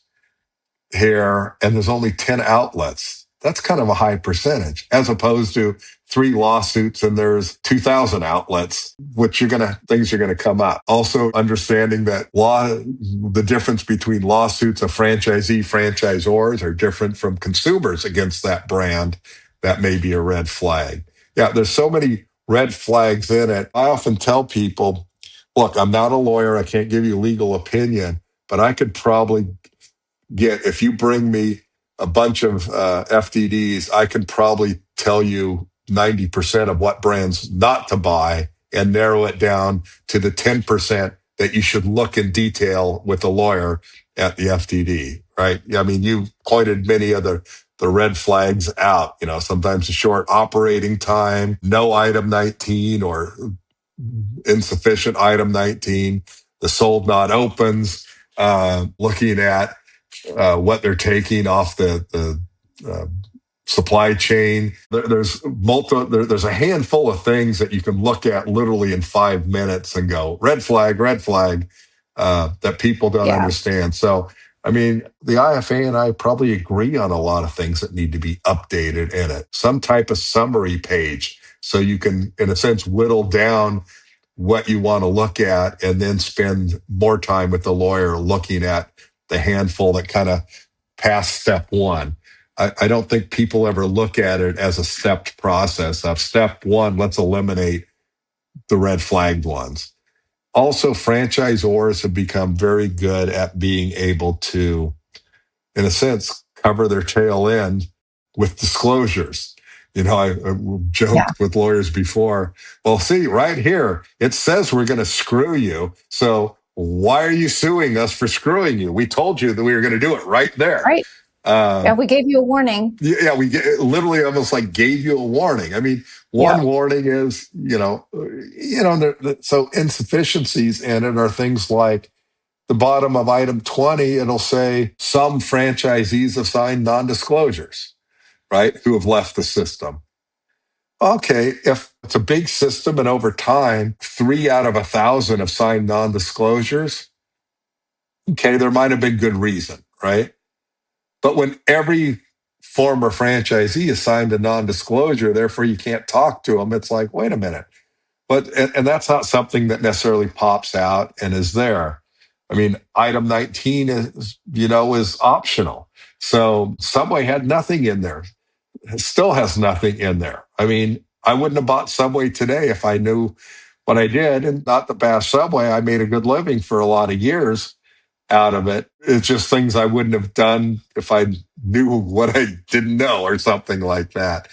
S1: here and there's only 10 outlets. That's kind of a high percentage, as opposed to 3 lawsuits and there's 2,000 outlets, things are going to come up. Also understanding that the difference between lawsuits of franchisors are different from consumers against that brand. That may be a red flag. Yeah, there's so many red flags in it. I often tell people, look, I'm not a lawyer. I can't give you legal opinion, but I could probably if you bring me a bunch of FDDs, I can probably tell you 90% of what brands not to buy and narrow it down to the 10% that you should look in detail with a lawyer at the FDD, right? I mean, you pointed many of the red flags out, sometimes a short operating time, no item 19 or insufficient item 19, the sold not opens, looking at what they're taking off the supply chain. There's a handful of things that you can look at literally in 5 minutes and go, red flag, that people don't understand. So, I mean, the IFA and I probably agree on a lot of things that need to be updated in it. Some type of summary page so you can, in a sense, whittle down what you want to look at and then spend more time with the lawyer looking at the handful that kind of pass step 1. I don't think people ever look at it as a stepped process of step 1, let's eliminate the red flagged ones. Also, franchisors have become very good at being able to, in a sense, cover their tail end with disclosures. I joked with lawyers before. Well, see, right here, it says we're going to screw you. So why are you suing us for screwing you? We told you that we were going to do it right there.
S2: Right. We gave you a warning.
S1: Yeah, we literally almost like gave you a warning. I mean, one warning is, so insufficiencies in it are things like the bottom of item 20, it'll say some franchisees have signed non-disclosures, right, who have left the system. Okay, if it's a big system and over time, 3 out of 1,000 have signed non-disclosures, okay, there might have been good reason, right? But when every former franchisee is signed a non-disclosure, therefore you can't talk to them, it's like, wait a minute. But and that's not something that necessarily pops out and is there. I mean, item 19 is optional. So Subway had nothing in there. It still has nothing in there. I mean, I wouldn't have bought Subway today if I knew what I did. And not the bad Subway. I made a good living for a lot of years out of it. It's just things I wouldn't have done if I knew what I didn't know or something like that.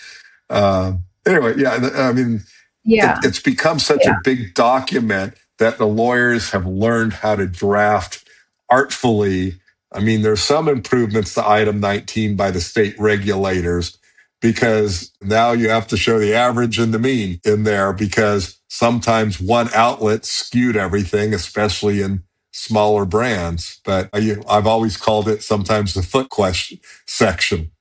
S1: Anyway, yeah, I mean,
S2: Yeah.
S1: it's become such a
S2: Yeah.
S1: big document that the lawyers have learned how to draft artfully. I mean, there's some improvements to item 19 by the state regulators because now you have to show the average and the mean in there because sometimes one outlet skewed everything, especially in smaller brands. But I've always called it sometimes the foot question section,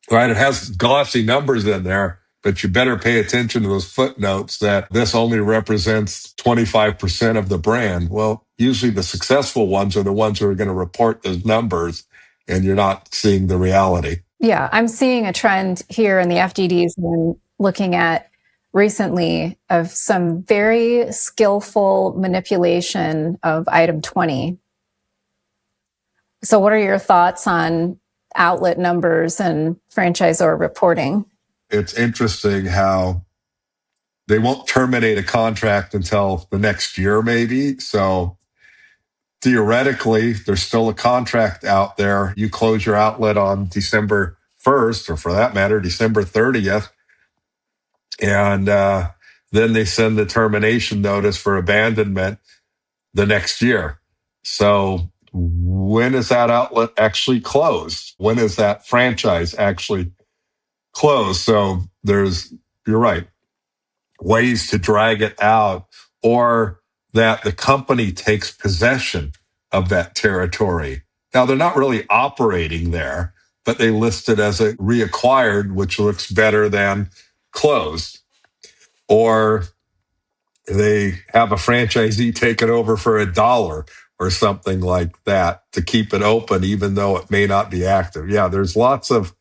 S1: right? It has glossy numbers in there, but you better pay attention to those footnotes that this only represents 25% of the brand. Well, usually the successful ones are the ones who are going to report those numbers, and you're not seeing the reality.
S2: Yeah, I'm seeing a trend here in the FDDs and looking at recently of some very skillful manipulation of item 20. So what are your thoughts on outlet numbers and franchisor reporting?
S1: It's interesting how they won't terminate a contract until the next year, maybe. So theoretically, there's still a contract out there. You close your outlet on December 1st, or for that matter, December 30th. And then they send the termination notice for abandonment the next year. So when is that outlet actually closed? When is that franchise actually closed? So you're right, ways to drag it out, or that the company takes possession of that territory. Now, they're not really operating there, but they list it as a reacquired, which looks better than closed. Or they have a franchisee take it over for $1 or something like that to keep it open, even though it may not be active. Yeah, there's lots of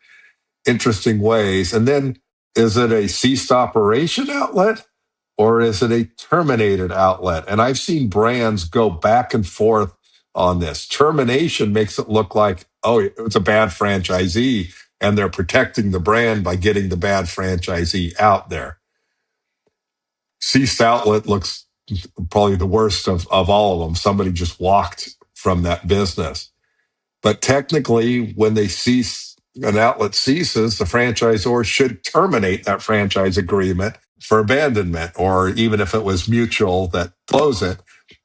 S1: interesting ways. And then is it a ceased operation outlet or is it a terminated outlet? And I've seen brands go back and forth on this. Termination makes it look like, oh, it's a bad franchisee and they're protecting the brand by getting the bad franchisee out there. Ceased outlet looks probably the worst of all of them. Somebody just walked from that business. But technically, when an outlet ceases, the franchisor should terminate that franchise agreement for abandonment, or even if it was mutual that close it,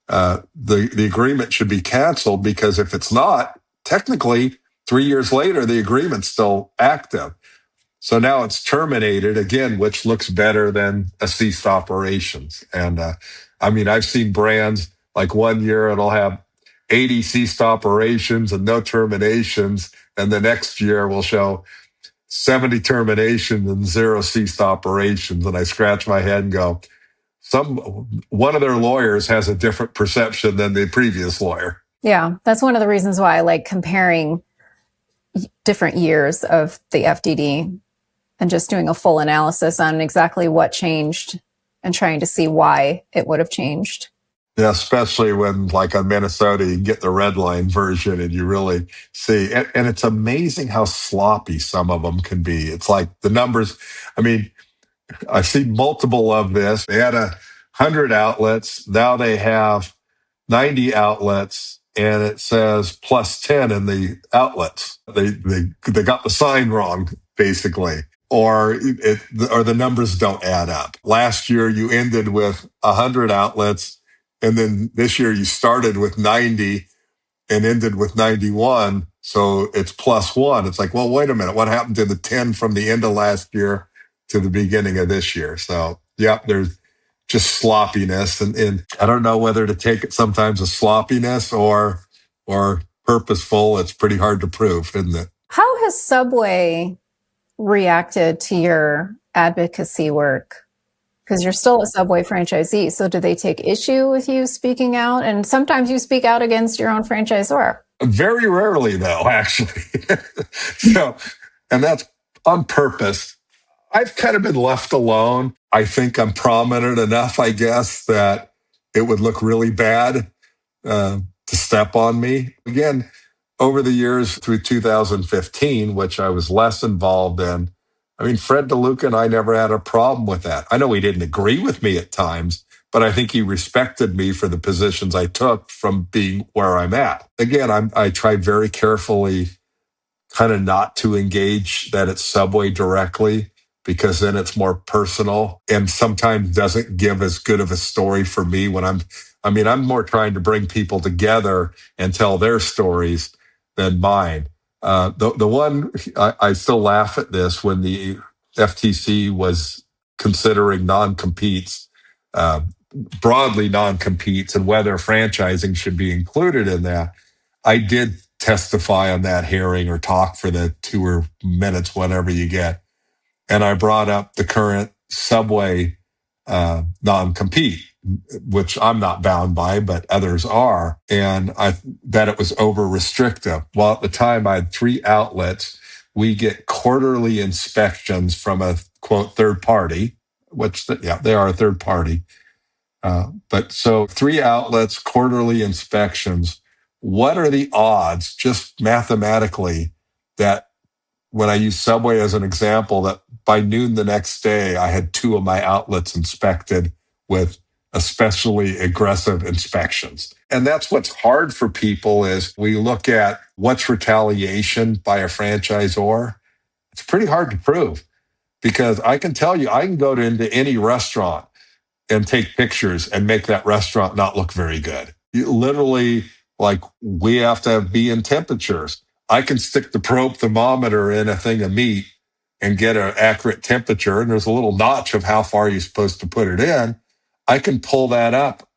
S1: the agreement should be canceled because if it's not, technically 3 years later, the agreement's still active. So now it's terminated again, which looks better than a ceased operations. And I mean, I've seen brands like 1 year it'll have 80 ceased operations and no terminations, and the next year will show 70 terminations and 0 ceased operations. And I scratch my head and go, one of their lawyers has a different perception than the previous lawyer.
S2: Yeah, that's one of the reasons why I like comparing different years of the FDD and just doing a full analysis on exactly what changed and trying to see why it would have changed.
S1: Yeah, especially when, like on Minnesota, you get the red line version and you really see. And it's amazing how sloppy some of them can be. It's like the numbers. I mean, I've seen multiple of this. They had 100 outlets. Now they have 90 outlets, and it says plus 10 in the outlets. They got the sign wrong, basically, or the numbers don't add up. Last year you ended with 100 outlets, and then this year you started with 90 and ended with 91. So it's plus 1. It's like, well, wait a minute. What happened to the 10 from the end of last year to the beginning of this year? So, yeah, there's just sloppiness. And I don't know whether to take it sometimes as sloppiness or purposeful. It's pretty hard to prove, isn't it?
S2: How has Subway reacted to your advocacy work? Because you're still a Subway franchisee. So do they take issue with you speaking out? And sometimes you speak out against your own franchisor.
S1: Very rarely, though, actually. So, and that's on purpose. I've kind of been left alone. I think I'm prominent enough, I guess, that it would look really bad to step on me. Again, over the years through 2015, which I was less involved in, I mean, Fred DeLuca and I never had a problem with that. I know he didn't agree with me at times, but I think he respected me for the positions I took from being where I'm at. Again, I tried very carefully kind of not to engage that it's Subway directly because then it's more personal and sometimes doesn't give as good of a story for me when I'm more trying to bring people together and tell their stories than mine. The one I still laugh at this when the FTC was considering non-competes, uh, broadly non-competes and whether franchising should be included in that. I did testify on that hearing or talk for the 2 minutes, whatever you get. And I brought up the current Subway non-compete, which I'm not bound by, but others are. And that it was over restrictive. Well, at the time I had 3 outlets. We get quarterly inspections from a quote third party, which they are a third party. But so 3 outlets, quarterly inspections. What are the odds, just mathematically, that when I use Subway as an example, that by noon the next day, I had 2 of my outlets inspected with especially aggressive inspections. And that's what's hard for people is we look at what's retaliation by a franchisor. It's pretty hard to prove because I can tell you, I can go into any restaurant and take pictures and make that restaurant not look very good. You literally, like, we have to be in temperatures. I can stick the probe thermometer in a thing of meat and get an accurate temperature, and there's a little notch of how far you're supposed to put it in. I can pull that up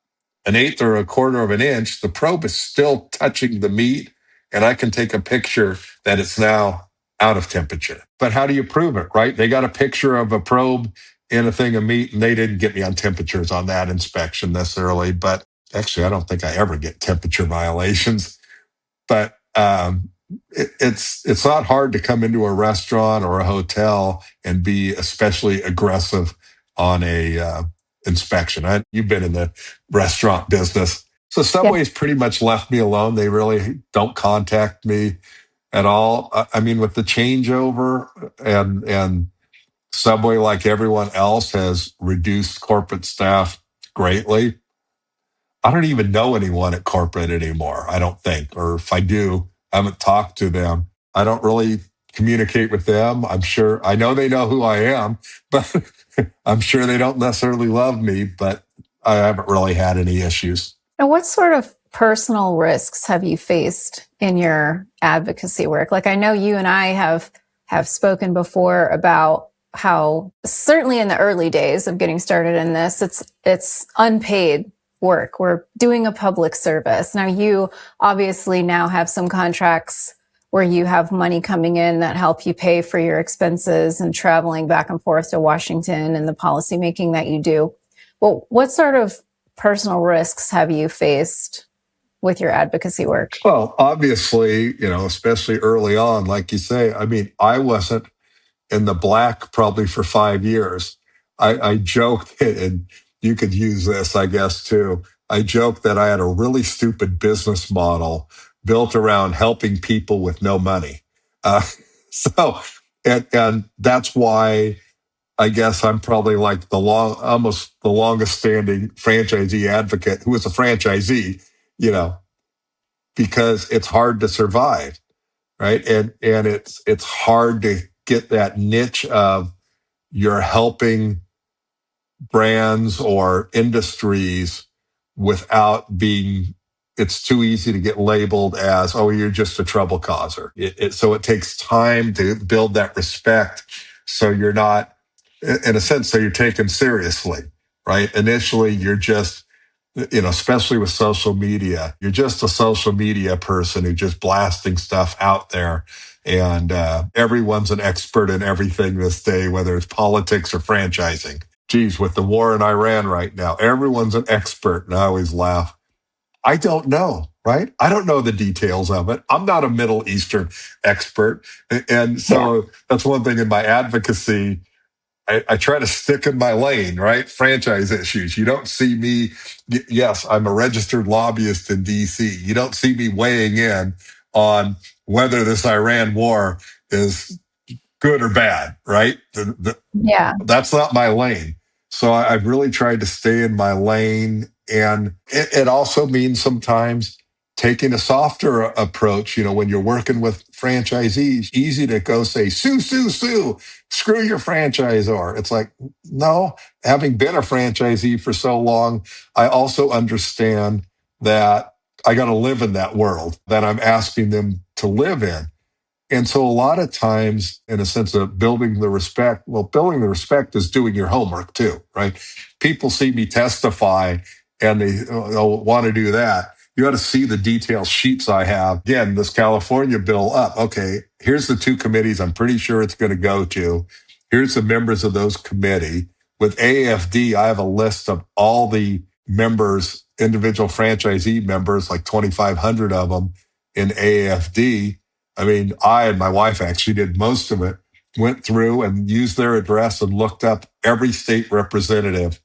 S1: an eighth or a quarter of an inch. The probe is still touching the meat, and I can take a picture that it's now out of temperature. But how do you prove it, right? They got a picture of a probe in a thing of meat, and they didn't get me on temperatures on that inspection necessarily. But actually, I don't think I ever get temperature violations. But it's not hard to come into a restaurant or a hotel and be especially aggressive on a inspection. You've been in the restaurant business. So
S2: Yeah.
S1: Subway's pretty much left me alone. They really don't contact me at all. I mean, with the changeover and Subway, like everyone else, has reduced corporate staff greatly. I don't even know anyone at corporate anymore, I don't think. Or if I do, I haven't talked to them. I don't really communicate with them. I know they know who I am, but I'm sure they don't necessarily love me, but I haven't really had any issues.
S2: Now, what sort of personal risks have you faced in your advocacy work? Like, I know you and I have spoken before about how certainly in the early days of getting started in this, it's unpaid work. We're doing a public service. Now, you obviously now have some contracts where you have money coming in that help you pay for your expenses and traveling back and forth to Washington and the policymaking that you do. Well, what sort of personal risks have you faced with your advocacy work?
S1: Well, obviously, especially early on, like you say, I mean, I wasn't in the black probably for 5 years. I joked, and you could use this, I guess, too. I joked that I had a really stupid business model built around helping people with no money. Uh, so, and that's why I guess I'm probably like almost the longest standing franchisee advocate who is a franchisee, you know, because it's hard to survive, right? And it's hard to get that niche of you're helping brands or industries without being, it's too easy to get labeled as, oh, you're just a trouble causer. So it takes time to build that respect. So you're not, in a sense, so you're taken seriously, right? Initially, you're just, especially with social media, you're just a social media person who's just blasting stuff out there. And everyone's an expert in everything this day, whether it's politics or franchising. Geez, with the war in Iran right now, everyone's an expert. And I always laugh. I don't know. right? I don't know the details of it. I'm not a Middle Eastern expert. And
S2: Yeah.
S1: so that's one thing in my advocacy. I try to stick in my lane, right? Franchise issues. You don't see me. Yes, I'm a registered lobbyist in DC. You don't see me weighing in on whether this Iran war is good or bad, right?
S2: Yeah.
S1: That's not my lane. So I've really tried to stay in my lane. And it also means sometimes taking a softer approach. When you're working with franchisees, easy to go say, sue, sue, sue, screw your franchisor. It's like, no, having been a franchisee for so long, I also understand that I got to live in that world that I'm asking them to live in. And so a lot of times, in a sense of building the respect, well, building the respect is doing your homework too, right? People see me testify and they want to do that. You got to see the detailed sheets I have. Again, this California bill up. Okay, here's the two committees I'm pretty sure it's going to go to. Here's the members of those committee. With AFD, I have a list of all the members, individual franchisee members, like 2,500 of them in AFD. I mean, I and my wife actually did most of it, went through and used their address and looked up every state representative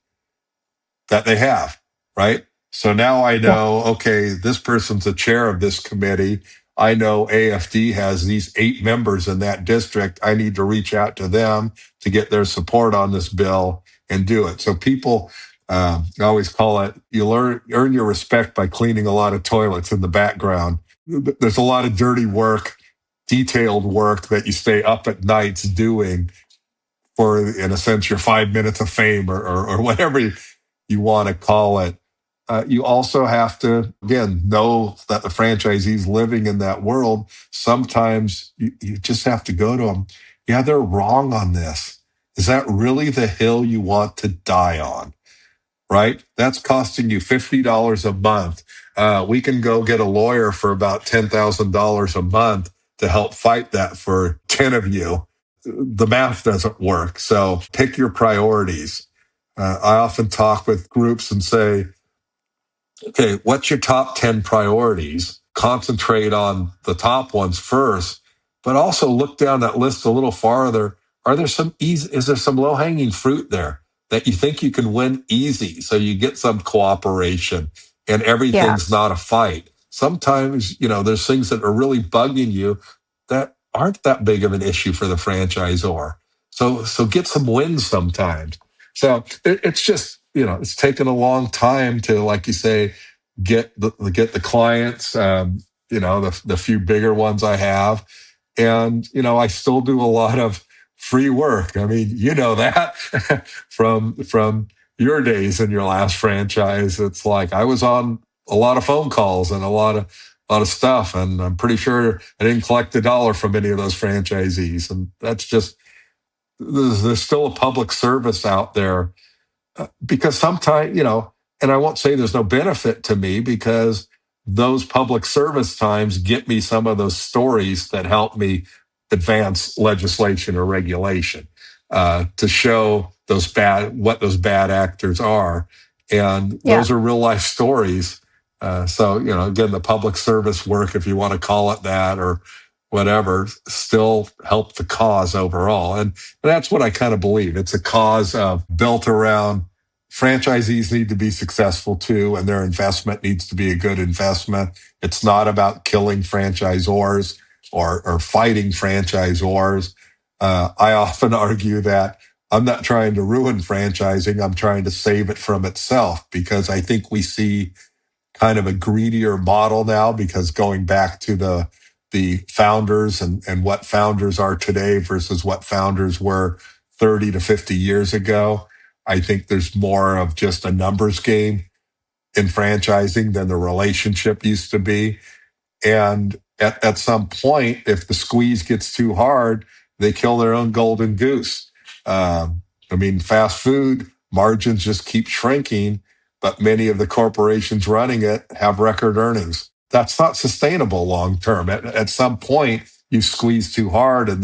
S1: that they have, right? So now I
S2: Yeah.
S1: know, okay, this person's the chair of this committee. I know AFD has these 8 members in that district. I need to reach out to them to get their support on this bill and do it. So people, I always call it, you earn your respect by cleaning a lot of toilets in the background. There's a lot of dirty work, detailed work that you stay up at nights doing for, in a sense, your 5 minutes of fame or whatever you want to call it. You also have to, again, know that the franchisees living in that world, sometimes you just have to go to them. Yeah, they're wrong on this. Is that really the hill you want to die on? Right? That's costing you $50 a month. We can go get a lawyer for about $10,000 a month to help fight that for 10 of you. The math doesn't work. So pick your priorities. I often talk with groups and say, okay, what's your top 10 priorities? Concentrate on the top ones first, but also look down that list a little farther. Are there some easy, is there some low hanging fruit there that you think you can win easy? So you get some cooperation and
S2: Yeah.
S1: everything's not a fight. Sometimes, there's things that are really bugging you that aren't that big of an issue for the franchisor. So get some wins sometimes. So it's just, it's taken a long time to, like you say, get the clients, the few bigger ones I have. And, I still do a lot of free work. I mean, that from your days in your last franchise. It's like I was on a lot of phone calls and a lot of stuff. And I'm pretty sure I didn't collect a dollar from any of those franchisees. And that's just, there's still a public service out there because sometimes, and I won't say there's no benefit to me because those public service times get me some of those stories that help me advance legislation or regulation to show what those bad actors are. And
S2: Yeah.
S1: those are real life stories. So, again, the public service work, if you want to call it that, or whatever, still help the cause overall. And that's what I kind of believe. It's a cause built around franchisees need to be successful too, and their investment needs to be a good investment. It's not about killing franchisors or fighting franchisors. I often argue that I'm not trying to ruin franchising. I'm trying to save it from itself because I think we see kind of a greedier model now because going back to the founders and what founders are today versus what founders were 30 to 50 years ago, I think there's more of just a numbers game in franchising than the relationship used to be. And at some point, if the squeeze gets too hard, they kill their own golden goose. I mean, fast food margins just keep shrinking, but many of the corporations running it have record earnings. That's not sustainable long term. At some point, you squeeze too hard and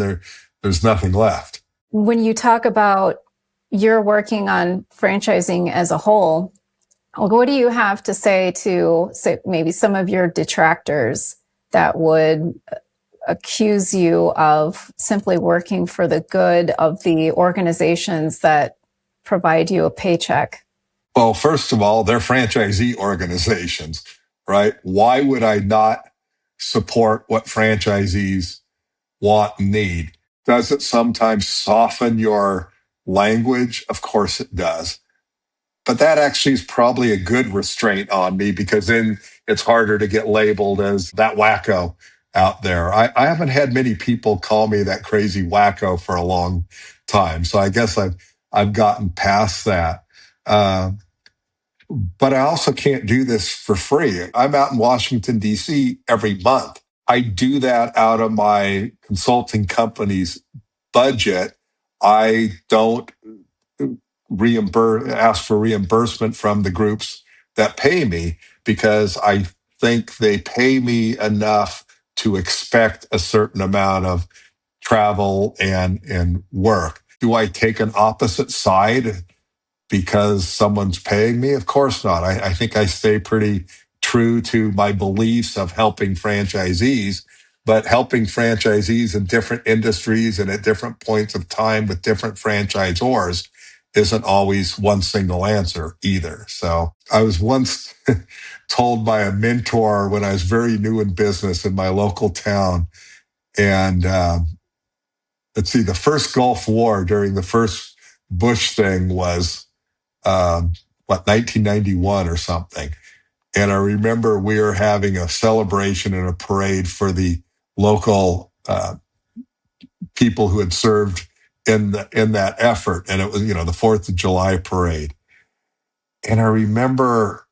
S1: there's nothing left.
S2: When you talk about you're working on franchising as a whole, What do you have to say to, say, maybe some of your detractors that would accuse you of simply working for the good of the organizations that provide you a paycheck?
S1: Well, first of all, they're franchisee organizations, right? Why would I not support what franchisees want and need? Does it sometimes soften your language? Of course it does. But that actually is probably a good restraint on me, because then it's harder to get labeled as that wacko out there. I haven't had many people call me that crazy wacko for a long time. So I guess I've gotten past that. Uh, but I also can't do this for free. I'm out in Washington, D.C. every month. I do that out of my consulting company's budget. I don't ask for reimbursement from the groups that pay me, because I think they pay me enough to expect a certain amount of travel and work. Do I take an opposite side because someone's paying me? Of course not. I think I stay pretty true to my beliefs of helping franchisees, but helping franchisees in different industries and at different points of time with different franchisors isn't always one single answer either. So I was once told by a mentor when I was very new in business in my local town, and let's see, the first Gulf War during the first Bush thing was 1991 or something. And I remember we were having a celebration and a parade for the local people who had served in that effort. And it was, the 4th of July parade. And I remember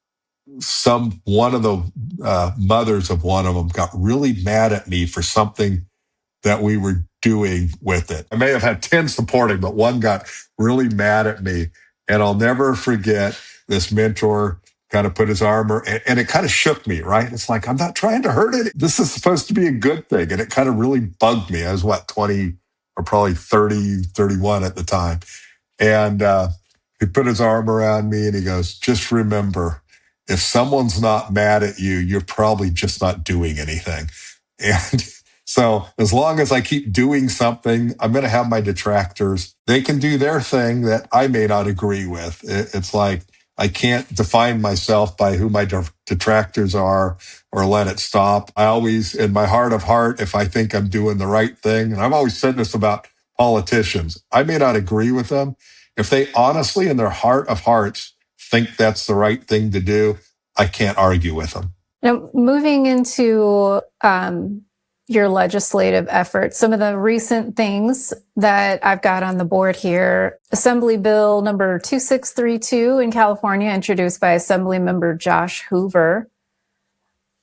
S1: one of the mothers of one of them got really mad at me for something that we were doing with it. I may have had 10 supporting, but one got really mad at me. And I'll never forget, this mentor kind of put his armor, and it kind of shook me, right? It's like, I'm not trying to hurt it. This is supposed to be a good thing. And it kind of really bugged me. I was 20 or probably 30, 31 at the time. And he put his arm around me and he goes, just remember, if someone's not mad at you, you're probably just not doing anything. And so as long as I keep doing something, I'm going to have my detractors. They can do their thing that I may not agree with. It's like, I can't define myself by who my detractors are or let it stop. I always, in my heart of heart, if I think I'm doing the right thing, and I've always said this about politicians, I may not agree with them. If they honestly, in their heart of hearts, think that's the right thing to do, I can't argue with them.
S2: Now, moving into your legislative efforts, some of the recent things that I've got on the board here: Assembly Bill number 2632 in California, introduced by Assembly Member Josh Hoover.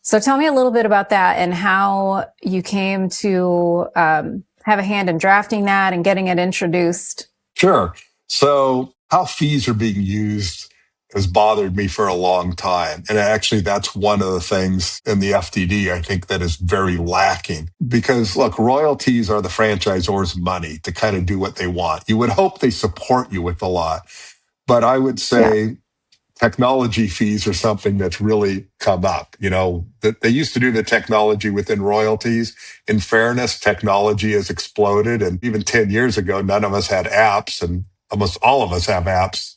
S2: So tell me a little bit about that and how you came to have a hand in drafting that and getting it introduced.
S1: Sure. So how fees are being used has bothered me for a long time. And actually, that's one of the things in the FDD I think that is very lacking. Because look, royalties are the franchisor's money to kind of do what they want. You would hope they support you with a lot. But I would say technology fees are something that's really come up. That they used to do the technology within royalties. In fairness, technology has exploded. And even 10 years ago, none of us had apps, and almost all of us have apps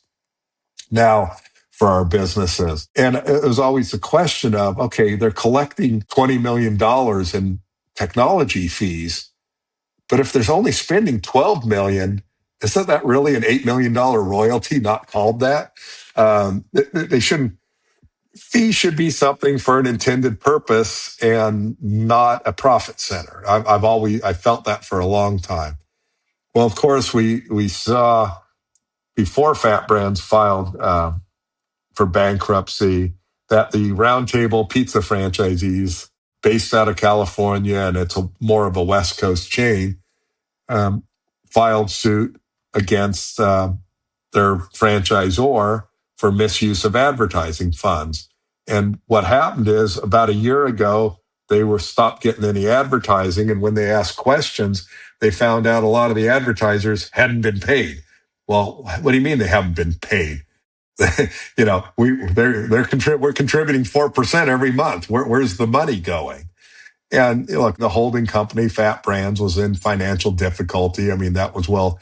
S1: now for our businesses. And it was always the question of, okay, they're collecting $20 million in technology fees, but if there's only spending $12 million, isn't that really an $8 million royalty not called that? They shouldn't. Fee should be something for an intended purpose and not a profit center. I felt that for a long time. Well, of course, we saw before Fat Brands filed for bankruptcy that the Round Table Pizza franchisees, based out of California, and it's more of a West Coast chain, filed suit against their franchisor for misuse of advertising funds. And what happened is, about a year ago, they were stopped getting any advertising. And when they asked questions, they found out a lot of the advertisers hadn't been paid. Well, what do you mean they haven't been paid? we're contributing 4% every month. Where's the money going? And look, the holding company, Fat Brands, was in financial difficulty. I mean, that was well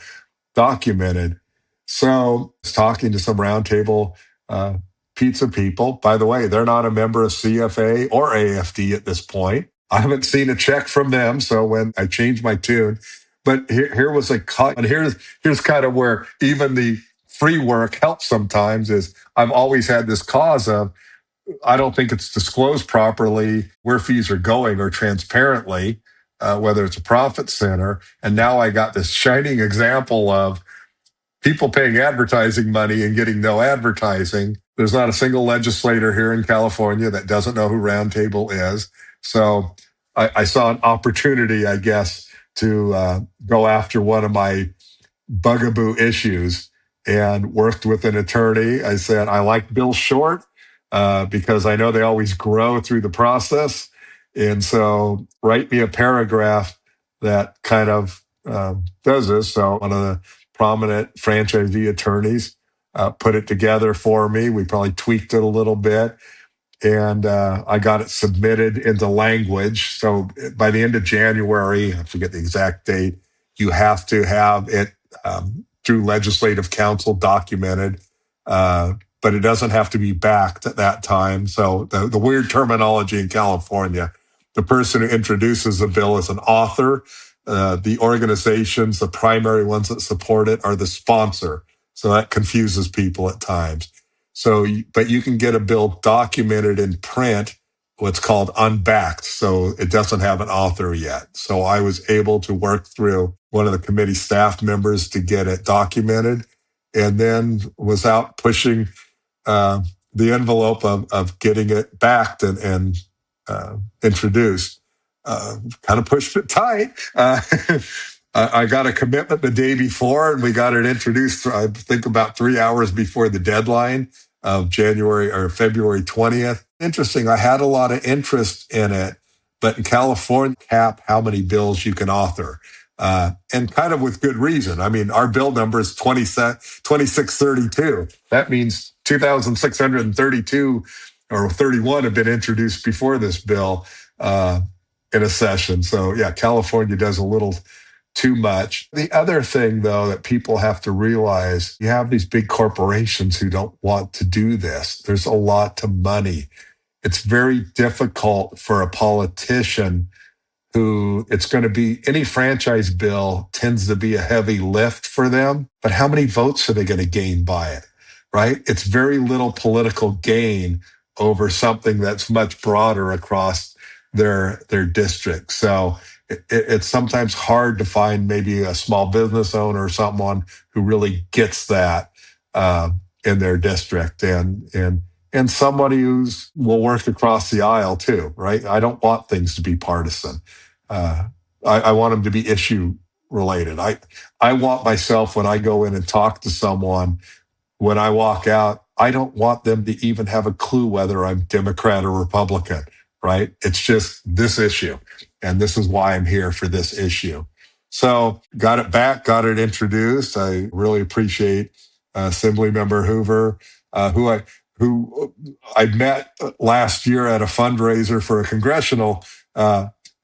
S1: documented. So I was talking to some roundtable uh, pizza people. By the way, they're not a member of CFA or AFD at this point. I haven't seen a check from them. So when I changed my tune, but here was a cut, and here's kind of where even the free work helps sometimes. Is I've always had this cause of I don't think it's disclosed properly where fees are going or transparently, whether it's a profit center. And now I got this shining example of people paying advertising money and getting no advertising. There's not a single legislator here in California that doesn't know who Roundtable is. So I saw an opportunity, I guess, to go after one of my bugaboo issues and worked with an attorney. I said, I like bills short because I know they always grow through the process. And so write me a paragraph that kind of does this. So one of the prominent franchisee attorneys put it together for me. We probably tweaked it a little bit. And I got it submitted into language. So by the end of January, I forget the exact date, you have to have it through legislative council documented, but it doesn't have to be backed at that time. So the weird terminology in California, the person who introduces the bill is an author. The organizations, the primary ones that support it, are the sponsor. So that confuses people at times. So, but you can get a bill documented in print, what's called unbacked. So it doesn't have an author yet. So I was able to work through one of the committee staff members to get it documented, and then was out pushing the envelope of getting it backed and introduced. Kind of pushed it tight. I got a commitment the day before, and we got it introduced, I think, about 3 hours before the deadline of January or February 20th. Interesting. I had a lot of interest in it, but in California, cap how many bills you can author. And kind of with good reason. I mean, our bill number is 2632. That means 2,632 or 31 have been introduced before this bill in a session. So yeah, California does a little too much. The other thing, though, that people have to realize, you have these big corporations who don't want to do this. There's a lot of money. It's very difficult for a politician who it's going to be, any franchise bill tends to be a heavy lift for them. But how many votes are they going to gain by it, right? It's very little political gain over something that's much broader across their district. So it's sometimes hard to find maybe a small business owner or someone who really gets that in their district, and somebody who's will work across the aisle too, right? I don't want things to be partisan. I want them to be issue related. I want myself, when I go in and talk to someone, when I walk out, I don't want them to even have a clue whether I'm Democrat or Republican, right? It's just this issue. And this is why I'm here, for this issue. So got it back, got it introduced. I really appreciate Assemblymember Hoover, who I met last year at a fundraiser for a congressional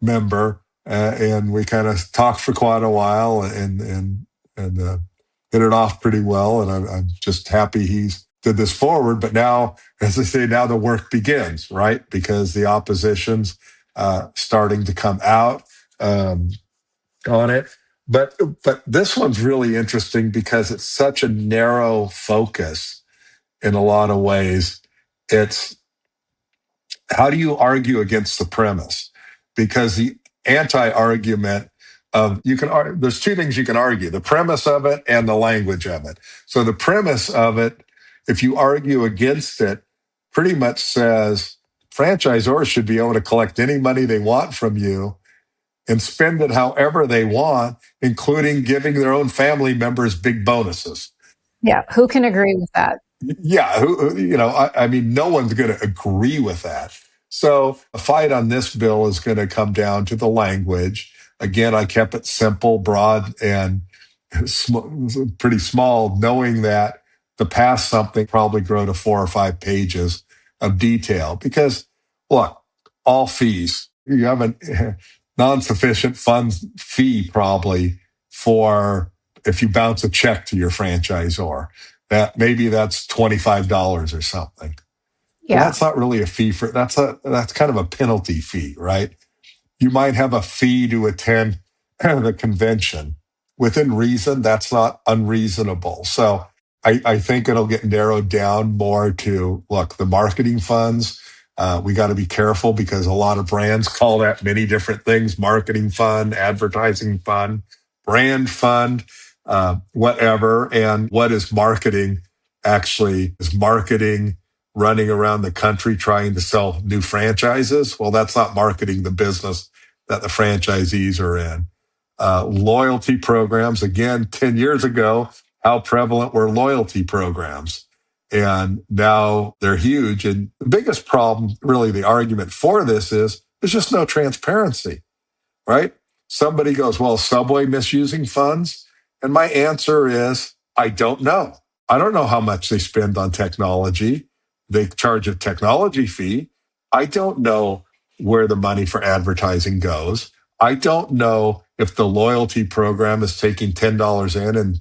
S1: member, and we kind of talked for quite a while and hit it off pretty well. And I'm just happy he's did this forward. But now, as I say, now the work begins, right? Because the opposition's starting to come out on it. But this one's really interesting because it's such a narrow focus in a lot of ways. It's how do you argue against the premise? Because the anti-argument of there's two things you can argue: the premise of it and the language of it. So the premise of it, if you argue against it, pretty much says franchisors should be able to collect any money they want from you and spend it however they want, including giving their own family members big bonuses.
S2: Yeah, who can agree with that?
S1: Yeah, I mean, no one's going to agree with that. So the fight on this bill is going to come down to the language. Again, I kept it simple, broad, and pretty small, knowing that to pass something, probably grow to 4 or 5 pages of detail. Because, look, all fees, you have a non-sufficient funds fee probably for if you bounce a check to your franchisor. That maybe that's $25 or something. Well,
S2: Yeah.
S1: that's not really a fee for that's kind of a penalty fee, right? You might have a fee to attend the convention. Within reason, that's not unreasonable. So I think it'll get narrowed down more to look, the marketing funds. We got to be careful because a lot of brands call that many different things: marketing fund, advertising fund, brand fund, whatever. And what is marketing actually? Is marketing running around the country trying to sell new franchises? Well, that's not marketing the business that the franchisees are in. Loyalty programs, again, 10 years ago, how prevalent were loyalty programs? And now they're huge. And the biggest problem, really, the argument for this is there's just no transparency, right? Somebody goes, well, Subway misusing funds? And my answer is, I don't know. I don't know how much they spend on technology. They charge a technology fee. I don't know where the money for advertising goes. I don't know if the loyalty program is taking $10 in and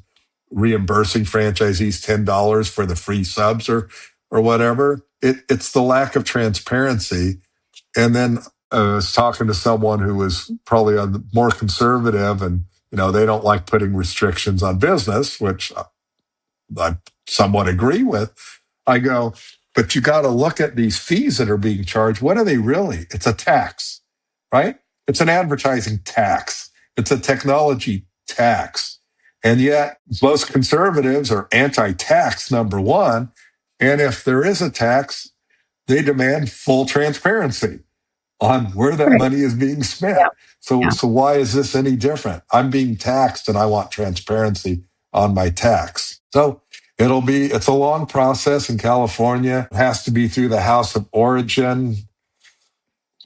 S1: reimbursing franchisees $10 for the free subs or whatever. It's the lack of transparency. And then I was talking to someone who was probably on the more conservative, and they don't like putting restrictions on business, which I somewhat agree with. I go, but you got to look at these fees that are being charged. What are they really? It's a tax, right? It's an advertising tax. It's a technology tax. And yet most conservatives are anti-tax, number one. And if there is a tax, they demand full transparency on where that
S2: Right.
S1: money is being spent.
S2: Yeah.
S1: So,
S2: Yeah.
S1: so why is this any different? I'm being taxed and I want transparency on my tax. So it's a long process in California. It has to be through the House of Origin.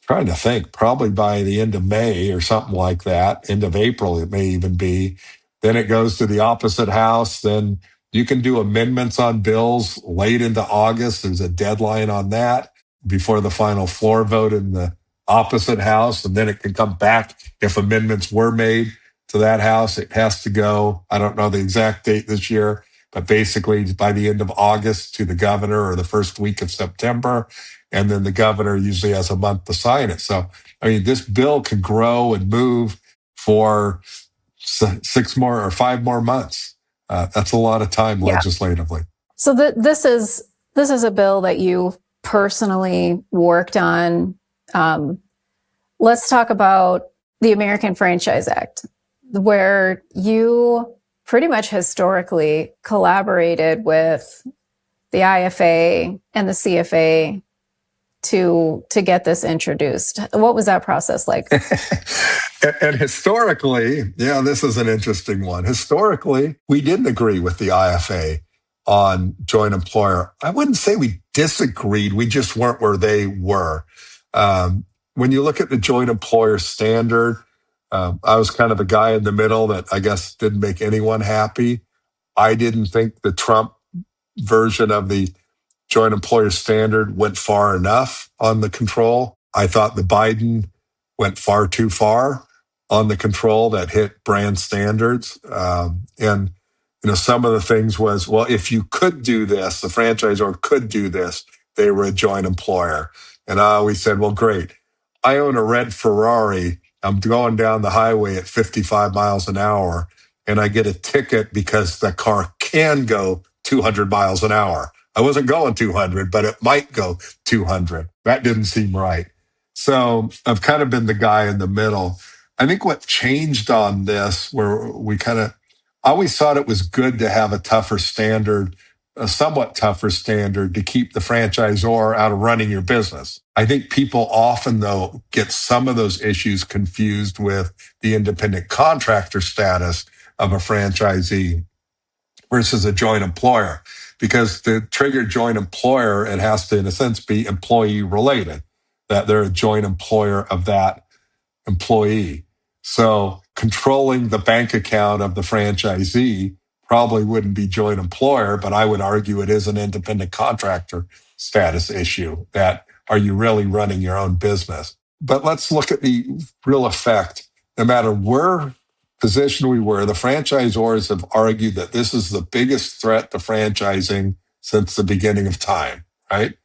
S1: Trying to think, probably by the end of May or something like that, end of April, it may even be. Then it goes to the opposite house. Then you can do amendments on bills late into August. There's a deadline on that before the final floor vote in the opposite house. And then it can come back if amendments were made to that house. It has to go, I don't know the exact date this year, but basically by the end of August to the governor or the first week of September. And then the governor usually has a month to sign it. So, I mean, this bill could grow and move for 6 more or 5 more months. That's a lot of time legislatively.
S2: So this is a bill that you personally worked on. Let's talk about the American Franchise Act, where you pretty much historically collaborated with the IFA and the CFA to get this introduced. What was that process like?
S1: And historically, this is an interesting one. Historically, we didn't agree with the IFA on joint employer. I wouldn't say we disagreed. We just weren't where they were. When you look at the joint employer standard, I was kind of a guy in the middle that I guess didn't make anyone happy. I didn't think the Trump version of the joint employer standard went far enough on the control. I thought the Biden went far too far on the control that hit brand standards. And some of the things was, well, if you could do this, the franchisor could do this, they were a joint employer. And I always said, well, great. I own a red Ferrari. I'm going down the highway at 55 miles an hour, and I get a ticket because the car can go 200 miles an hour. I wasn't going 200, but it might go 200. That didn't seem right. So I've kind of been the guy in the middle. I think what changed on this, where I always thought it was good to have a tougher standard, a somewhat tougher standard to keep the franchisor out of running your business. I think people often, though, get some of those issues confused with the independent contractor status of a franchisee versus a joint employer. Because to trigger joint employer, it has to, in a sense, be employee related, that they're a joint employer of that employee. So controlling the bank account of the franchisee probably wouldn't be joint employer, but I would argue it is an independent contractor status issue. That are you really running your own business? But let's look at the real effect. No matter where position we were, the franchisors have argued that this is the biggest threat to franchising since the beginning of time, right?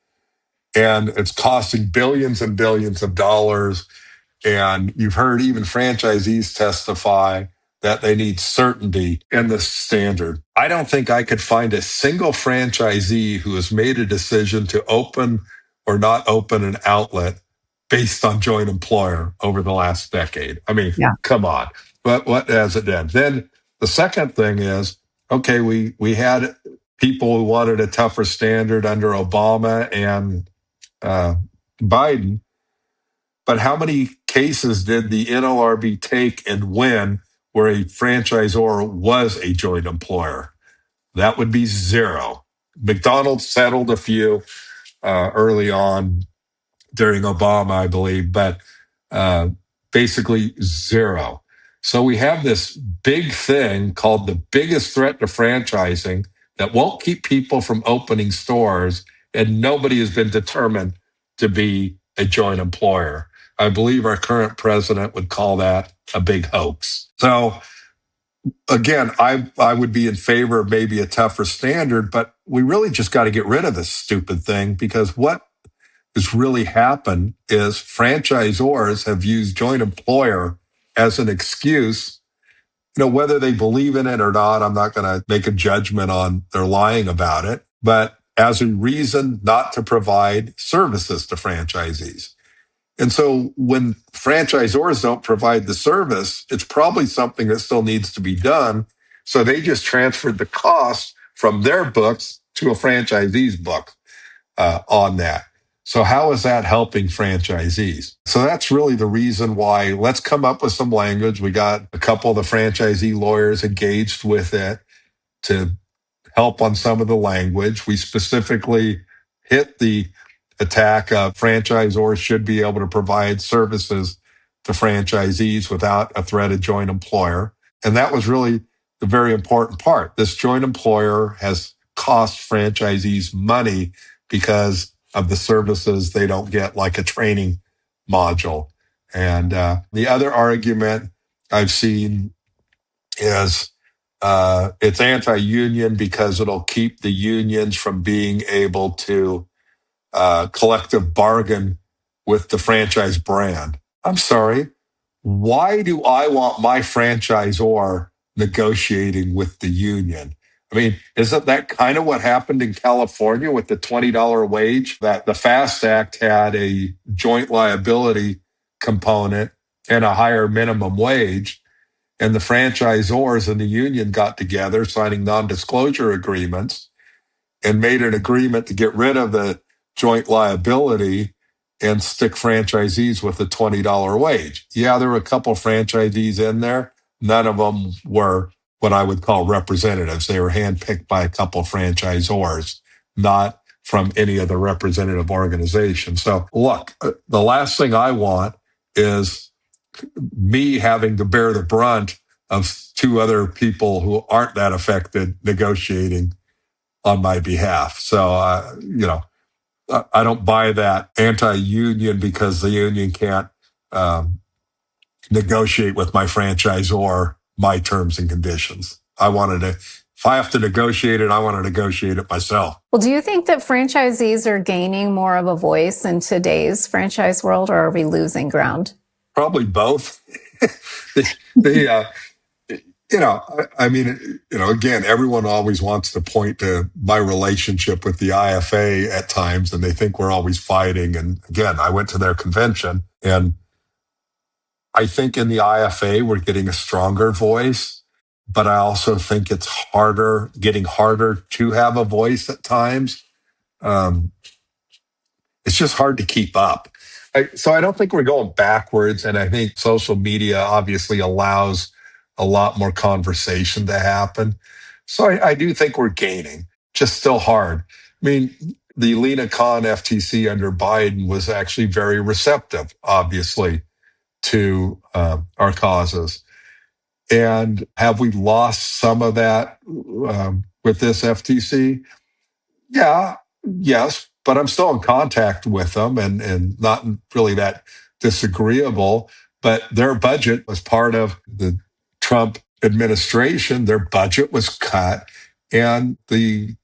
S1: And it's costing billions and billions of dollars. And you've heard even franchisees testify that they need certainty in the standard. I don't think I could find a single franchisee who has made a decision to open or not open an outlet based on joint employer over the last decade. I mean,
S2: Yeah.
S1: come on. But what has it done? Then the second thing is, okay, we had people who wanted a tougher standard under Obama and Biden. But how many cases did the NLRB take and win where a franchisor was a joint employer? That would be zero. McDonald's settled a few early on during Obama, I believe, but basically zero. So we have this big thing called the biggest threat to franchising that won't keep people from opening stores, and nobody has been determined to be a joint employer. I believe our current president would call that a big hoax. So again, I would be in favor of maybe a tougher standard, but we really just got to get rid of this stupid thing, because what has really happened is franchisors have used joint employer as an excuse. Whether they believe in it or not, I'm not going to make a judgment on their lying about it, but as a reason not to provide services to franchisees. And so when franchisors don't provide the service, it's probably something that still needs to be done. So they just transferred the cost from their books to a franchisee's book on that. So how is that helping franchisees? So that's really the reason why. Let's come up with some language. We got a couple of the franchisee lawyers engaged with it to help on some of the language. We specifically hit the attack of franchisors should be able to provide services to franchisees without a threat of joint employer. And that was really the very important part. This joint employer has cost franchisees money because of the services they don't get, like a training module. And the other argument I've seen is it's anti-union because it'll keep the unions from being able to collective bargain with the franchise brand. I'm sorry. Why do I want my franchisor negotiating with the union? I mean, isn't that kind of what happened in California with the $20 wage? That the FAST Act had a joint liability component and a higher minimum wage. And the franchisors and the union got together, signing non-disclosure agreements, and made an agreement to get rid of the joint liability and stick franchisees with a $20 wage. Yeah, there were a couple franchisees in there. None of them were what I would call representatives. They were handpicked by a couple franchisors, not from any of the representative organizations. So look, the last thing I want is me having to bear the brunt of two other people who aren't that affected negotiating on my behalf. So, I don't buy that anti-union because the union can't negotiate with my franchisor my terms and conditions. If I have to negotiate it, I want to negotiate it myself.
S2: Well, do you think that franchisees are gaining more of a voice in today's franchise world, or are we losing ground?
S1: Probably both. Again, everyone always wants to point to my relationship with the IFA at times, and they think we're always fighting. And again, I went to their convention, and I think in the IFA, we're getting a stronger voice, but I also think it's getting harder to have a voice at times. It's just hard to keep up. So I don't think we're going backwards. And I think social media obviously allows a lot more conversation to happen. So I do think we're gaining, just still hard. I mean, the Lena Khan FTC under Biden was actually very receptive, obviously, to our causes. And have we lost some of that with this FTC? Yeah, yes, but I'm still in contact with them and not really that disagreeable. But their budget was part of the Trump administration. Their budget was cut, and the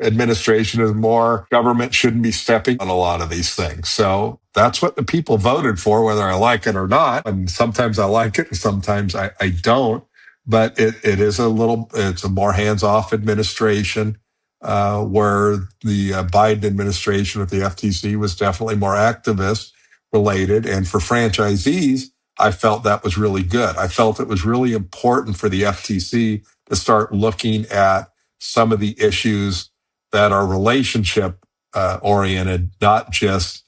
S1: administration is more government shouldn't be stepping on a lot of these things. So that's what the people voted for, whether I like it or not. And sometimes I like it, and sometimes I don't. But it is it's a more hands off administration where the Biden administration with the FTC was definitely more activist related. And for franchisees, I felt that was really good. I felt it was really important for the FTC to start looking at some of the issues that are relationship oriented, not just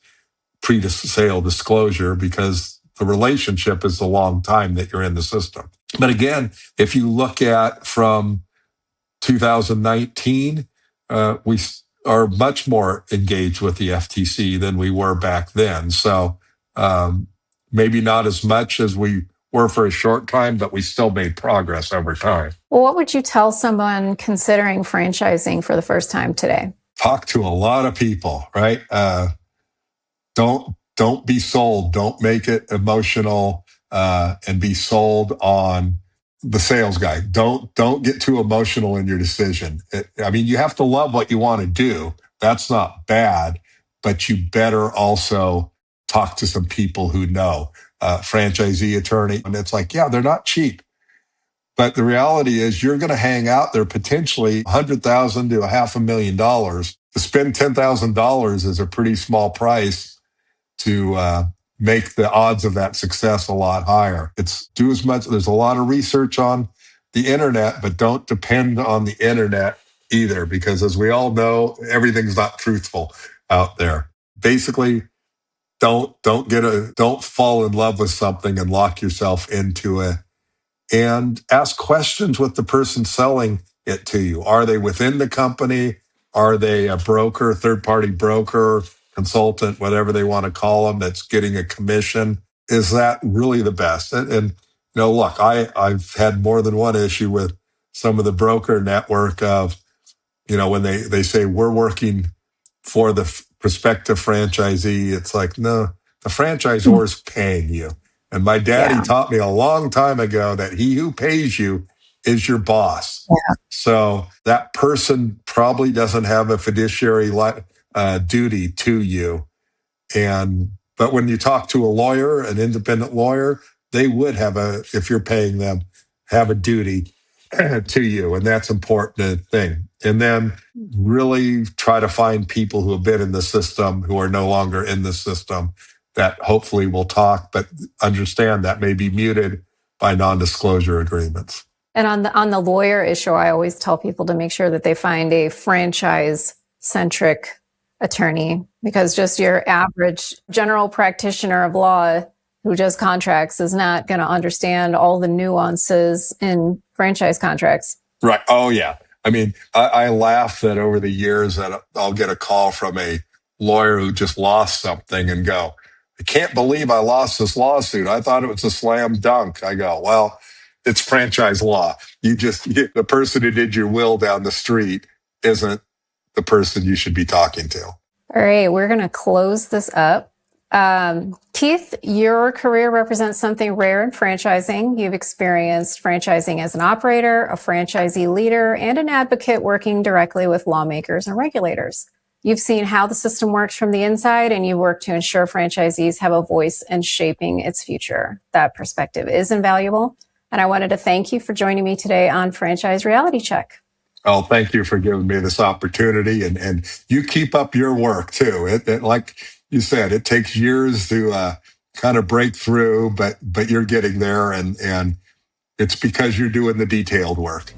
S1: pre-sale disclosure, because the relationship is the long time that you're in the system. But again, if you look at from 2019, we are much more engaged with the FTC than we were back then. So maybe not as much as we were for a short time, but we still made progress over time.
S2: Well, what would you tell someone considering franchising for the first time today?
S1: Talk to a lot of people, right? Don't be sold. Don't make it emotional and be sold on the sales guy. Don't get too emotional in your decision. I mean, you have to love what you want to do. That's not bad, but you better also talk to some people who know. Franchisee attorney, and it's like, yeah, they're not cheap. But the reality is you're going to hang out there potentially $100,000 to $500,000. To spend $10,000 is a pretty small price to make the odds of that success a lot higher. It's do as much. There's a lot of research on the internet, but don't depend on the internet either, because as we all know, everything's not truthful out there. Basically, don't fall in love with something and lock yourself into it. And ask questions with the person selling it to you. Are they within the company? Are they a broker, third-party broker, consultant, whatever they want to call them, that's getting a commission? Is that really the best? And you know, look, I've had more than one issue with some of the broker network of, you know, when they say we're working for the prospective franchisee, it's like, no, the franchisor is paying you. And my daddy taught me a long time ago that he who pays you is your boss. Yeah. So that person probably doesn't have a fiduciary duty to you. But when you talk to a lawyer, an independent lawyer, they would have if you're paying them, have a duty to you. And that's an important thing. And then really try to find people who have been in the system, who are no longer in the system, that hopefully will talk, but understand that may be muted by non-disclosure agreements.
S2: And on the lawyer issue, I always tell people to make sure that they find a franchise-centric attorney, because just your average general practitioner of law who does contracts is not going to understand all the nuances in franchise contracts.
S1: Right. Oh, yeah. I mean, I laugh that over the years that I'll get a call from a lawyer who just lost something and go, I can't believe I lost this lawsuit. I thought it was a slam dunk. I go, well, it's franchise law. The person who did your will down the street isn't the person you should be talking to.
S2: All right, we're going to close this up. Keith, your career represents something rare in franchising. You've experienced franchising as an operator, a franchisee leader, and an advocate working directly with lawmakers and regulators. You've seen how the system works from the inside, and you work to ensure franchisees have a voice in shaping its future. That perspective is invaluable, and I wanted to thank you for joining me today on Franchise Reality Check.
S1: Oh, thank you for giving me this opportunity, and you keep up your work too. It like you said, it takes years to kind of break through, but you're getting there, and it's because you're doing the detailed work.